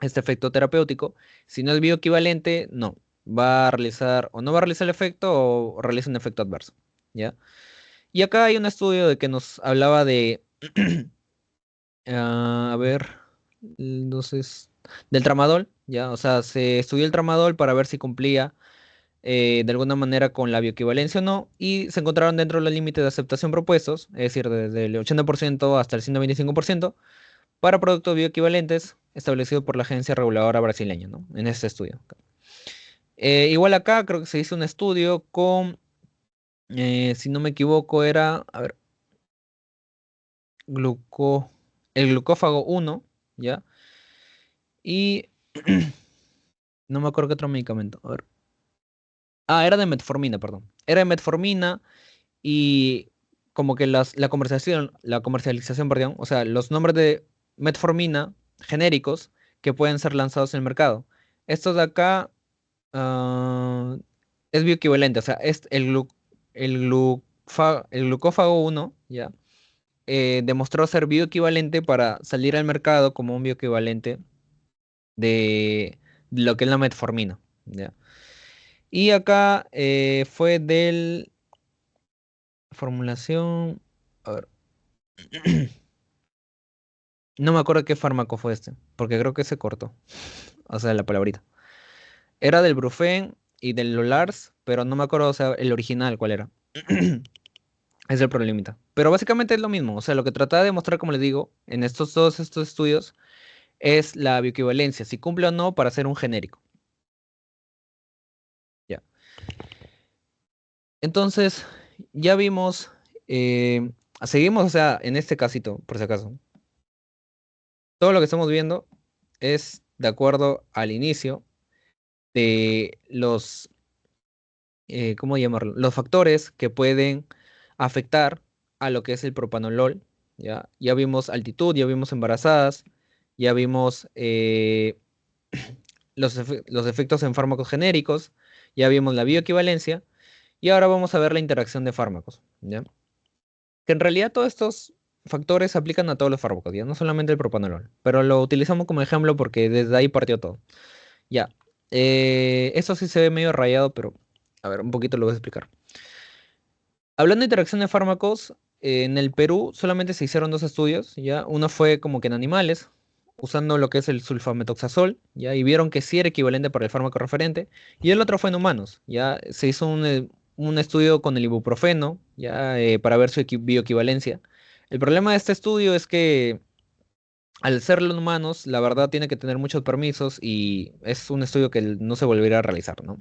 efecto terapéutico. Si no es bioequivalente, no. Va a realizar o no va a realizar el efecto o realiza un efecto adverso. ¿Ya? Y acá hay un estudio de que nos hablaba de, a ver, entonces, del tramadol, ¿ya? O sea, se estudió el tramadol para ver si cumplía de alguna manera con la bioequivalencia o no, y se encontraron dentro de los límites de aceptación propuestos, es decir, desde el 80% hasta el 125%, para productos bioequivalentes establecidos por la agencia reguladora brasileña, ¿no? En este estudio. Igual acá creo que se hizo un estudio con, si no me equivoco, era, a ver, gluco, el glucófago 1, ¿ya? Y no me acuerdo qué otro medicamento. A ver. Ah, era de metformina, perdón. Era de metformina y como que la comercialización, perdón, o sea, los nombres de metformina genéricos que pueden ser lanzados en el mercado. Estos de acá ah, es bioequivalente, o sea, es el glucófago 1, ¿ya? Demostró ser bioequivalente para salir al mercado como un bioequivalente de lo que es la metformina, ¿ya? Y acá fue del formulación, a ver, no me acuerdo qué fármaco fue este, porque creo que se cortó, o sea, la palabrita. Era del Brufen y del Lolars, pero no me acuerdo, o sea, el original cuál era. Es el problemita. Pero básicamente es lo mismo, o sea, lo que trataba de demostrar, como les digo, en todos estos estudios, es la bioequivalencia, si cumple o no para ser un genérico. Ya. Entonces, ya vimos, seguimos, o sea, en este casito, por si acaso. Todo lo que estamos viendo es de acuerdo al inicio de ¿cómo llamarlo? Los factores que pueden afectar a lo que es el propanolol. ¿Ya? Ya vimos altitud, ya vimos embarazadas, ya vimos los efectos en fármacos genéricos, ya vimos la bioequivalencia y ahora vamos a ver la interacción de fármacos. ¿Ya? Que en realidad todos estos factores se aplican a todos los fármacos, ya no solamente el propanolol, pero lo utilizamos como ejemplo porque desde ahí partió todo. Ya, esto sí se ve medio rayado, pero a ver, un poquito lo voy a explicar. Hablando de interacción de fármacos, en el Perú solamente se hicieron dos estudios, ¿ya? Uno fue como que en animales, usando lo que es el sulfametoxazol, ¿ya? Y vieron que sí era equivalente para el fármaco referente. Y el otro fue en humanos, ¿ya? Se hizo un estudio con el ibuprofeno, ¿ya? Para ver su bioequivalencia. El problema de este estudio es que al serlo en humanos, la verdad tiene que tener muchos permisos y es un estudio que no se volverá a realizar, ¿no?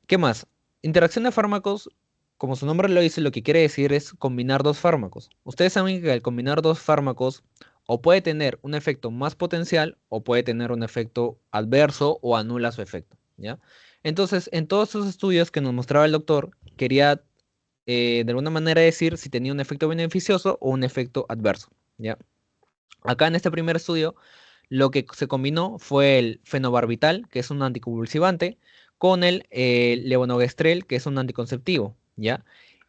¿Qué más? Interacción de fármacos, como su nombre lo dice, lo que quiere decir es combinar dos fármacos. Ustedes saben que al combinar dos fármacos o puede tener un efecto más potencial o puede tener un efecto adverso o anula su efecto, ¿ya? Entonces, en todos esos estudios que nos mostraba el doctor, quería de alguna manera decir si tenía un efecto beneficioso o un efecto adverso, ¿ya? Acá en este primer estudio, lo que se combinó fue el fenobarbital, que es un anticonvulsivante, con el levonorgestrel, que es un anticonceptivo, ¿ya?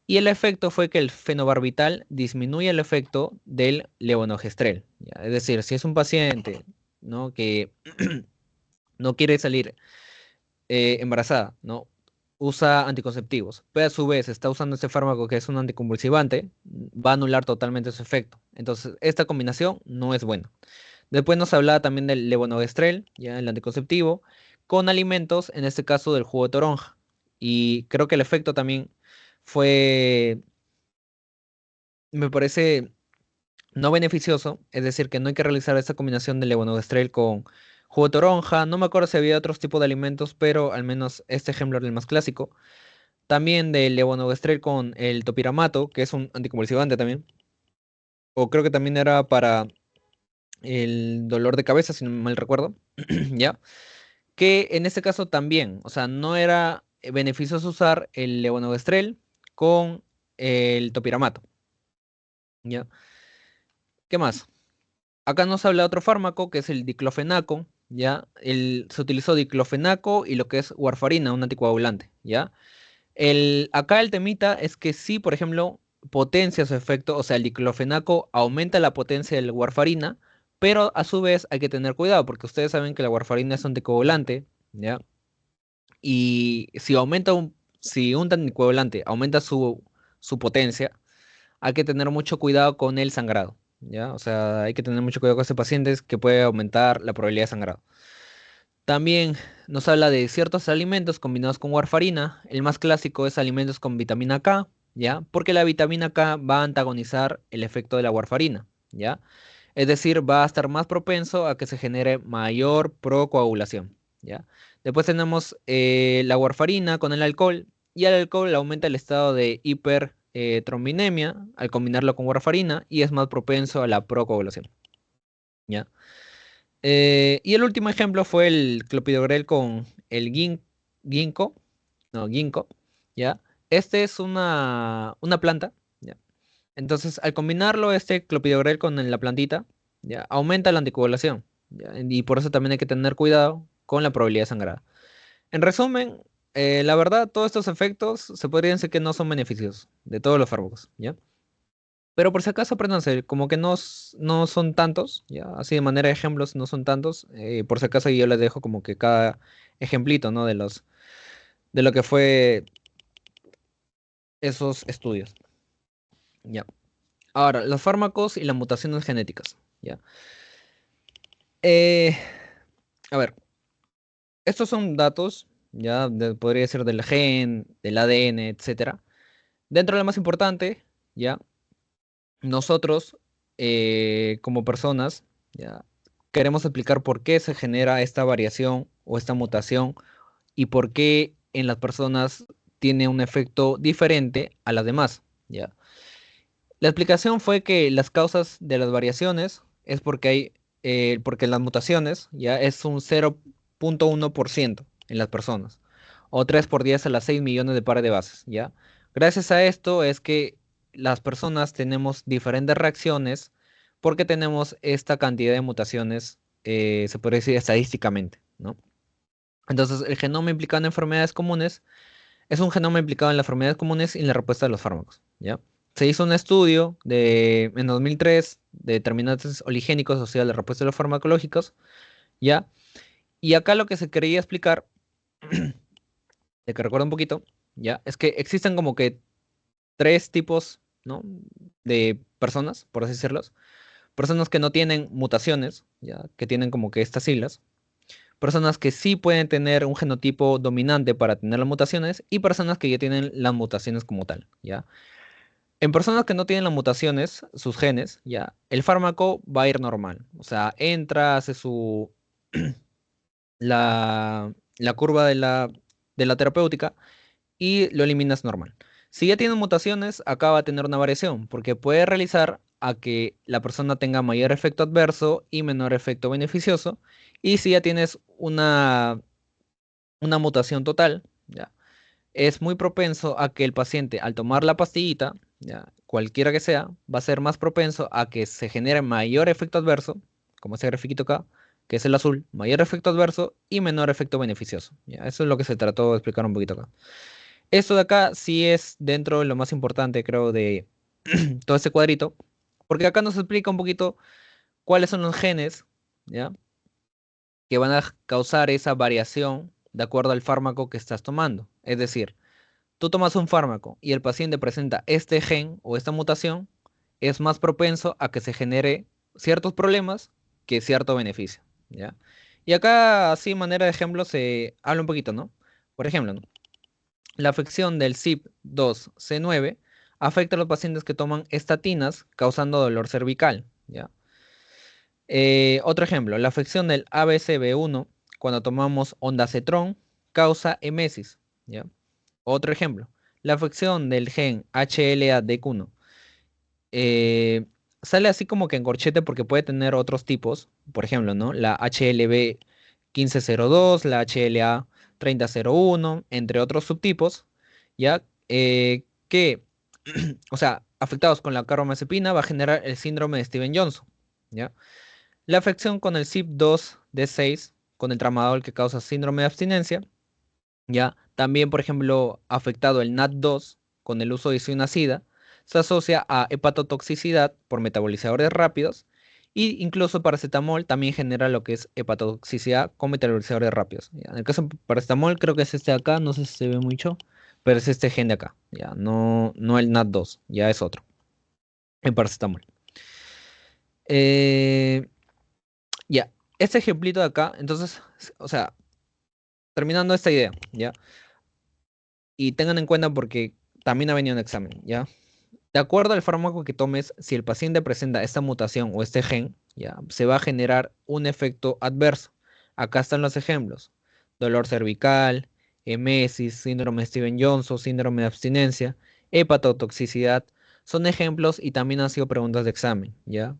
Y el efecto fue que el fenobarbital disminuye el efecto del levonorgestrel, ¿ya? Es decir, si es un paciente, ¿no? que no quiere salir embarazada, ¿no? Usa anticonceptivos, pero a su vez está usando este fármaco que es un anticonvulsivante, va a anular totalmente su efecto. Entonces, esta combinación no es buena. Después nos hablaba también del levonorgestrel, ya el anticonceptivo, con alimentos, en este caso del jugo de toronja. Y creo que el efecto también fue, me parece, no beneficioso, es decir, que no hay que realizar esta combinación de levonorgestrel con jugo de toronja. No me acuerdo si había otros tipos de alimentos, pero al menos este ejemplo era el más clásico. También del levonorgestrel con el topiramato, que es un anticonvulsivante también. O creo que también era para el dolor de cabeza, si no mal recuerdo. ¿Ya? Que en este caso también, o sea, no era beneficioso usar el levonorgestrel con el topiramato, ¿ya? ¿Qué más? Acá nos habla otro fármaco que es el diclofenaco, ¿ya? Se utilizó diclofenaco y lo que es warfarina, un anticoagulante, ¿ya? Acá el temita es que sí, por ejemplo, potencia su efecto, o sea, el diclofenaco aumenta la potencia de la warfarina, pero a su vez hay que tener cuidado, porque ustedes saben que la warfarina es un anticoagulante, ¿ya? Y si un anticoagulante aumenta su potencia, hay que tener mucho cuidado con el sangrado, ¿ya? O sea, hay que tener mucho cuidado con ese paciente que puede aumentar la probabilidad de sangrado. También nos habla de ciertos alimentos combinados con warfarina. El más clásico es alimentos con vitamina K, ¿ya? Porque la vitamina K va a antagonizar el efecto de la warfarina, ¿ya? Es decir, va a estar más propenso a que se genere mayor procoagulación, ¿ya? Después tenemos la warfarina con el alcohol, y el alcohol aumenta el estado de hipertrombinemia al combinarlo con warfarina y es más propenso a la procoagulación, ¿ya? Y el último ejemplo fue el clopidogrel con el ginkgo, no, ginkgo, ¿ya? Este es una planta, ¿ya? Entonces, al combinarlo, este clopidogrel con la plantita, ¿ya? Aumenta la anticoagulación, ¿ya? Y por eso también hay que tener cuidado con la probabilidad de sangrado. En resumen, la verdad, todos estos efectos se podrían decir que no son beneficiosos de todos los fármacos, ¿ya? Pero por si acaso, apréndanse, como que no son tantos, ¿ya? Así de manera de ejemplos no son tantos. Por si acaso yo les dejo como que cada ejemplito, ¿no? De lo que fue esos estudios, ¿ya? Ahora, los fármacos y las mutaciones genéticas, ¿ya? Eh, a ver, estos son datos, ¿ya? Podría ser del gen, del ADN, etcétera. Dentro de lo más importante, ¿ya? Nosotros, como personas, ¿ya? Queremos explicar por qué se genera esta variación o esta mutación y por qué en las personas tiene un efecto diferente a las demás, ¿ya? La explicación fue que las causas de las variaciones es porque las mutaciones ya es un 0,1% en las personas, o 3 por 10 a las 6 millones de pares de bases, ¿ya? Gracias a esto es que las personas tenemos diferentes reacciones porque tenemos esta cantidad de mutaciones, se puede decir estadísticamente, ¿no? Entonces, el genoma implicado en enfermedades comunes es un genoma implicado en las enfermedades comunes y en la respuesta de los fármacos, ¿ya? Se hizo un estudio en 2003 de determinantes oligénicos asociados a la respuesta de los farmacológicos, ¿ya? Y acá lo que se quería explicar, de que recuerdo un poquito, ¿ya? Es que existen como que tres tipos, ¿no? De personas, por así decirlo. Personas que no tienen mutaciones, ¿ya? Que tienen como que estas siglas. Personas que sí pueden tener un genotipo dominante para tener las mutaciones y personas que ya tienen las mutaciones como tal, ¿ya? En personas que no tienen las mutaciones, sus genes, ya, el fármaco va a ir normal. O sea, entra, hace la curva de la terapéutica y lo eliminas normal. Si ya tienen mutaciones, acá va a tener una variación, porque puede realizar a que la persona tenga mayor efecto adverso y menor efecto beneficioso. Y si ya tienes una mutación total, ya, es muy propenso a que el paciente, al tomar la pastillita, ya, cualquiera que sea, va a ser más propenso a que se genere mayor efecto adverso, como ese grafiquito acá, que es el azul, mayor efecto adverso y menor efecto beneficioso. Ya, eso es lo que se trató de explicar un poquito acá. Esto de acá sí es dentro de lo más importante, creo, de todo este cuadrito, porque acá nos explica un poquito cuáles son los genes, ¿ya? Que van a causar esa variación de acuerdo al fármaco que estás tomando. Es decir, tú tomas un fármaco y el paciente presenta este gen o esta mutación, es más propenso a que se genere ciertos problemas que cierto beneficio, ¿ya? Y acá, así, manera de ejemplo, se habla un poquito, ¿no? Por ejemplo, ¿no? La afección del CYP2C9 afecta a los pacientes que toman estatinas, causando dolor cervical, ¿ya? Otro ejemplo, la afección del ABCB1 cuando tomamos ondansetron causa emesis, ¿ya? Otro ejemplo, la afección del gen HLA-DQ1 eh, sale así como que en corchete porque puede tener otros tipos, por ejemplo, ¿no? La HLB-1502, la HLA-3001, entre otros subtipos, ¿ya? O sea, afectados con la carbamazepina va a generar el síndrome de Steven-Johnson, ¿ya? La afección con el CYP2D6 con el tramadol que causa síndrome de abstinencia, ¿ya? También, por ejemplo, afectado el NAT2 con el uso de isoniazida, se asocia a hepatotoxicidad por metabolizadores rápidos y incluso paracetamol también genera lo que es hepatotoxicidad con metabolizadores rápidos. ¿Ya? En el caso de paracetamol creo que es este de acá, no sé si se ve mucho, pero es este gen de acá, ya, no el NAT2, ya es otro, el paracetamol. Eh, ya, este ejemplito de acá, entonces, o sea, terminando esta idea, ¿ya? Y tengan en cuenta porque también ha venido un examen, ¿ya? De acuerdo al fármaco que tomes, si el paciente presenta esta mutación o este gen, ¿ya? Se va a generar un efecto adverso. Acá están los ejemplos. Dolor cervical, emesis, síndrome de Steven-Johnson, síndrome de abstinencia, hepatotoxicidad. Son ejemplos y también han sido preguntas de examen, ¿ya?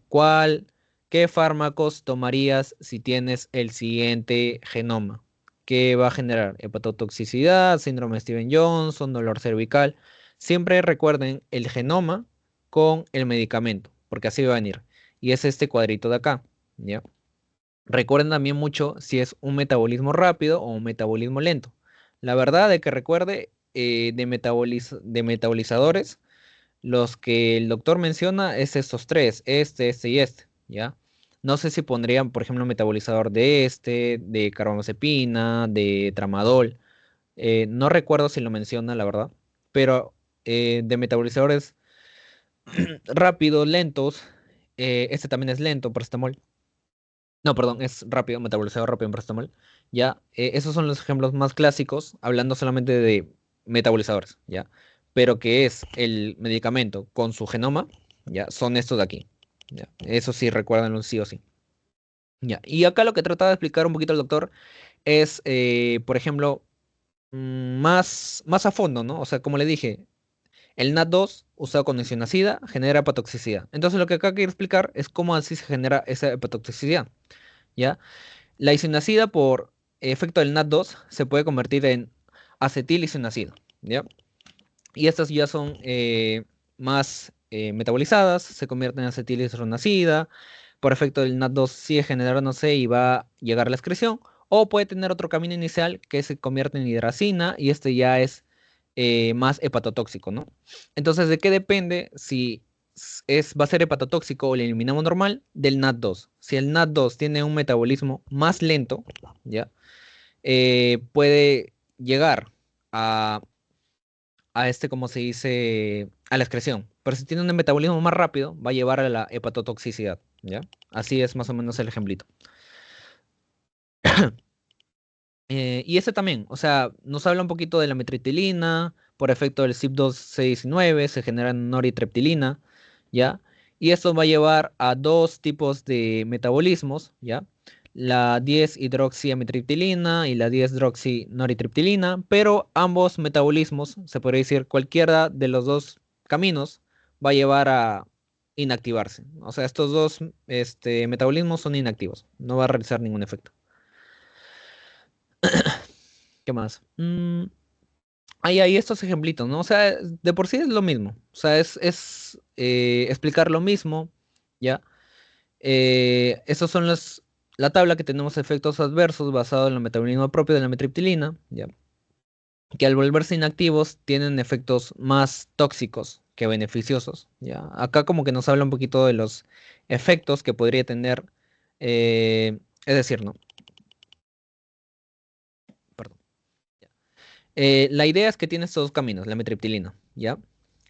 ¿Qué fármacos tomarías si tienes el siguiente genoma? ¿Qué va a generar? Hepatotoxicidad, síndrome de Steven-Johnson, dolor cervical. Siempre recuerden el genoma con el medicamento, porque así va a venir. Y es este cuadrito de acá, ¿ya? Recuerden también mucho si es un metabolismo rápido o un metabolismo lento. La verdad de que recuerde de metabolizadores, los que el doctor menciona es estos tres, este y este, ¿ya? No sé si pondrían, por ejemplo, un metabolizador de carbamazepina, de tramadol. No recuerdo si lo menciona, la verdad, pero de metabolizadores rápidos, lentos, este también es lento, paracetamol. No, perdón, es rápido, metabolizador rápido en paracetamol. Ya, esos son los ejemplos más clásicos, hablando solamente de metabolizadores, ¿ya? Pero que es el medicamento con su genoma, ¿ya? Son estos de aquí, ¿ya? Eso sí, recuérdenlo sí o sí. Ya, y acá lo que trataba de explicar un poquito el doctor es, por ejemplo, más a fondo, ¿no? O sea, como le dije, el NAT2 usado con isoniazida genera hepatotoxicidad. Entonces lo que acá quiero explicar es cómo así se genera esa hepatotoxicidad, ¿ya? La isoniazida por efecto del NAT2 se puede convertir en acetilisonacida, ¿ya? Y estas ya son más metabolizadas, se convierten en acetilisonacida, por efecto del NAT2 sigue generándose y va a llegar a la excreción, o puede tener otro camino inicial que se convierte en hidracina y este ya es más hepatotóxico, ¿no? Entonces, ¿de qué depende si va a ser hepatotóxico o le eliminamos normal? Del NAT2. Si el NAT2 tiene un metabolismo más lento, ¿ya? Puede llegar a como se dice, a la excreción. Pero si tiene un metabolismo más rápido, va a llevar a la hepatotoxicidad, ¿ya? Así es más o menos el ejemplito. Y este también, o sea, nos habla un poquito de la metritilina, por efecto del CYP2C19 se genera noritriptilina, ¿ya? Y esto va a llevar a dos tipos de metabolismos, ¿ya? La 10-hidroxiamitriptilina y la 10-hidroxinoritriptilina, pero ambos metabolismos, se podría decir cualquiera de los dos caminos, va a llevar a inactivarse. O sea, estos dos metabolismos son inactivos, no va a realizar ningún efecto. ¿Qué más? Hay estos ejemplitos, ¿no? O sea, de por sí es lo mismo. O sea, es explicar lo mismo, ¿ya? Estos son la tabla que tenemos efectos adversos basado en el metabolismo propio de la metriptilina, ¿ya? Que al volverse inactivos tienen efectos más tóxicos que beneficiosos, ¿ya? Acá como que nos habla un poquito de los efectos que podría tener, es decir, ¿no? Perdón. La idea es que tiene estos dos caminos, la metriptilina, ¿ya?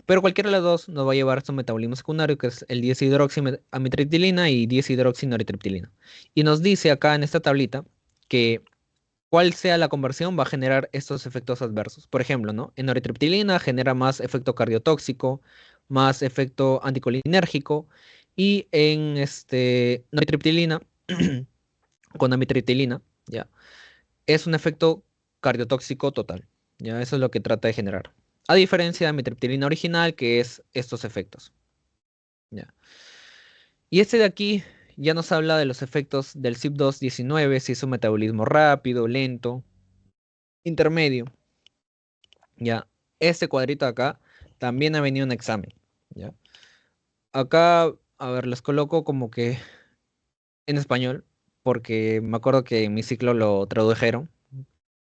Pero cualquiera de las dos nos va a llevar a su metabolismo secundario, que es el 10-hidroxiamitriptilina y 10-hidroxinoritriptilina. Y nos dice acá en esta tablita que cuál sea la conversión va a generar estos efectos adversos. Por ejemplo, ¿no? En noritriptilina genera más efecto cardiotóxico, más efecto anticolinérgico, y en noritriptilina con amitriptilina, ¿ya? Es un efecto cardiotóxico total. Ya, eso es lo que trata de generar. A diferencia de mi triptilina original, que es estos efectos. Ya. Y este de aquí ya nos habla de los efectos del CYP219, si es un metabolismo rápido, lento, intermedio. Ya. Este cuadrito de acá también ha venido en examen. Ya. Acá, a ver, les coloco como que en español. porque me acuerdo que en mi ciclo lo tradujeron,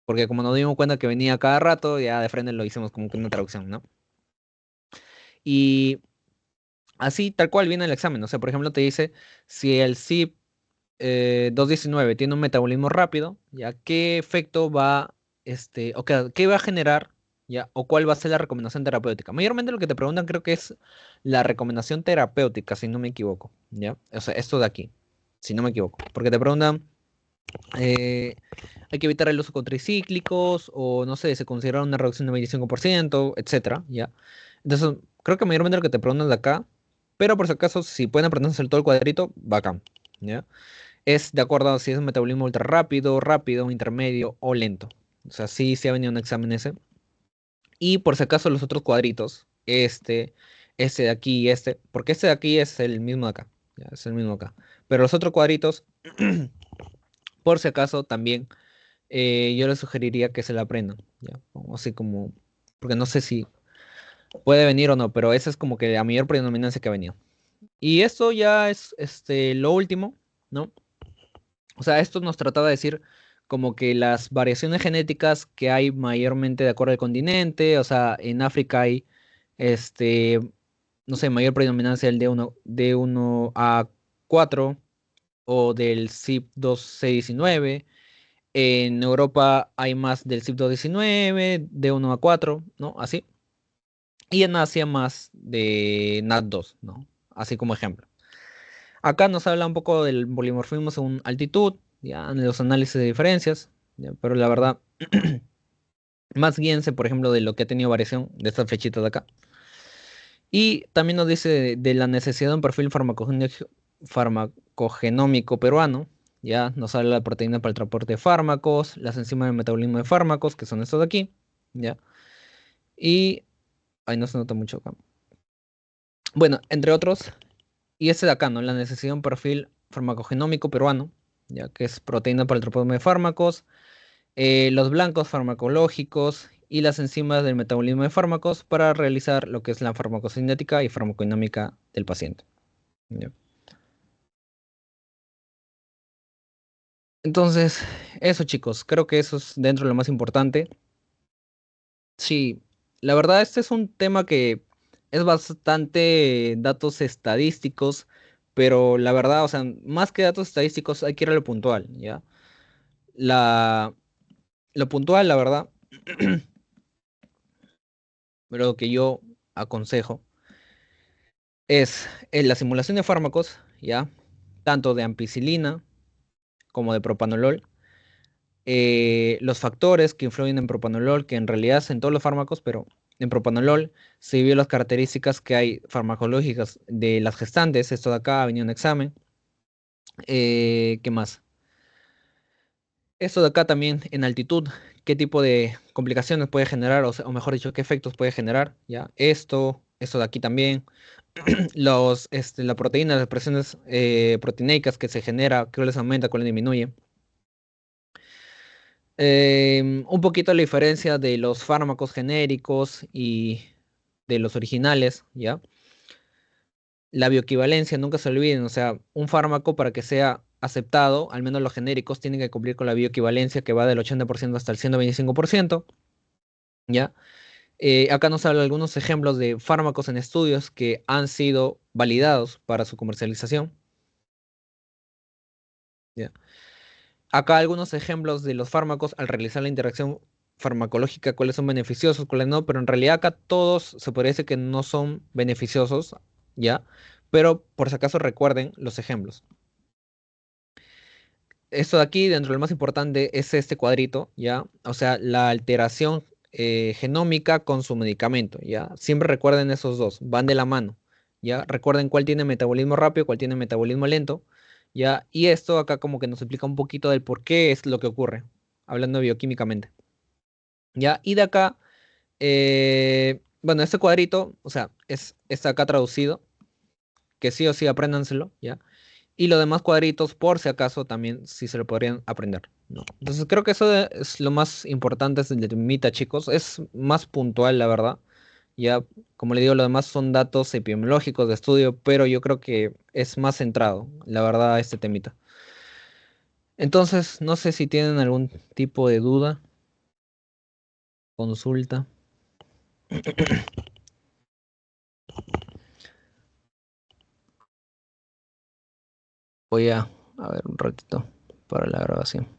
porque como nos dimos cuenta que venía cada rato, ya de frente lo hicimos como que una traducción, ¿no? Y así, tal cual viene el examen. O sea, por ejemplo, te dice si el CYP 219 tiene un metabolismo rápido, ¿ya? ¿Qué efecto va, o qué va a generar, ¿ya? O cuál va a ser la recomendación terapéutica. Mayormente lo que te preguntan creo que es la recomendación terapéutica, si no me equivoco, ¿ya? O sea, esto de aquí, si no me equivoco. Porque te preguntan, eh, hay que evitar el uso con tricíclicos, o no sé, se considera una reducción de 25%, etcétera, ¿ya? Entonces, creo que mayormente lo que te preguntan de acá, pero por si acaso, si pueden aprender a hacer todo el cuadrito, bacán, ¿ya? Es de acuerdo a si es un metabolismo ultra rápido, rápido, intermedio o lento. O sea, sí, sí ha venido un examen ese. Y por si acaso los otros cuadritos, este de aquí y este, porque este de aquí es el mismo de acá, ya, es el mismo de acá. Pero los otros cuadritos, por si acaso también, yo les sugeriría que se la aprendan, ya, como así como, porque no sé si puede venir o no, pero esa es como que la mayor predominancia que ha venido. Y esto ya es lo último, ¿no? O sea, esto nos trataba de decir como que las variaciones genéticas que hay mayormente de acuerdo al continente, o sea, en África hay, este, no sé, mayor predominancia del D1A4 o del CYP2C19. En Europa hay más del CYP219, D1A4, ¿no? Así. Y en Asia más de NAT2, ¿no? Así como ejemplo. Acá nos habla un poco del polimorfismo según altitud, ya en los análisis de diferencias, ya, pero la verdad, más guíense, por ejemplo, de lo que ha tenido variación de estas flechitas de acá. Y también nos dice de la necesidad de un perfil farmacogenómico peruano, ya nos habla de la proteína para el transporte de fármacos, las enzimas del metabolismo de fármacos, que son estos de aquí, ya. Y ahí no se nota mucho acá. Bueno, entre otros, y este de acá, ¿no? La necesidad de un perfil farmacogenómico peruano, ya que es proteína para el transporte de fármacos, los blancos farmacológicos y las enzimas del metabolismo de fármacos para realizar lo que es la farmacocinética y farmacodinámica del paciente. ¿Ya? Entonces, eso chicos, creo que eso es dentro de lo más importante. Sí, la verdad este es un tema que es bastante datos estadísticos, pero la verdad, o sea, más que datos estadísticos hay que ir a lo puntual, ¿ya? La, lo puntual, la verdad, lo que yo aconsejo es en la simulación de fármacos, ¿ya? Tanto de ampicilina como de propanolol, los factores que influyen en propanolol, que en realidad es en todos los fármacos, pero en propanolol se vio las características que hay farmacológicas de las gestantes, esto de acá ha venido un examen. ¿Qué más? Esto de acá también en altitud, qué tipo de complicaciones puede generar, o mejor dicho, qué efectos puede generar, ¿ya? Esto de aquí también. La proteína, las presiones proteínicas que se genera, que les aumenta, cuál les disminuye. Un poquito la diferencia de los fármacos genéricos y de los originales, ¿ya? La bioequivalencia, nunca se olviden, o sea, un fármaco para que sea aceptado, al menos los genéricos, tienen que cumplir con la bioequivalencia que va del 80% hasta el 125%, ¿ya? Acá nos habla algunos ejemplos de fármacos en estudios que han sido validados para su comercialización, ¿ya? Acá algunos ejemplos de los fármacos al realizar la interacción farmacológica, cuáles son beneficiosos, cuáles no, pero en realidad acá todos se podría decir que no son beneficiosos, ¿ya? Pero por si acaso recuerden los ejemplos. Esto de aquí, dentro del más importante, es este cuadrito, ¿ya? O sea, la alteración genómica con su medicamento, ¿ya? Siempre recuerden esos dos, van de la mano, ¿ya? Recuerden cuál tiene metabolismo rápido, cuál tiene metabolismo lento, ¿ya? Y esto acá como que nos explica un poquito del por qué es lo que ocurre, hablando bioquímicamente, ¿ya? Y de acá, bueno, este cuadrito, o sea, está acá traducido, que sí o sí apréndanselo, ¿ya? Y los demás cuadritos, por si acaso, también sí se lo podrían aprender, ¿no? Entonces creo que es lo más importante de Mita, chicos. Es más puntual, la verdad. Ya, como le digo, lo demás son datos epidemiológicos de estudio, pero yo creo que es más centrado, la verdad, este temita. Entonces, no sé si tienen algún tipo de duda, consulta. Voy a ver un ratito para la grabación.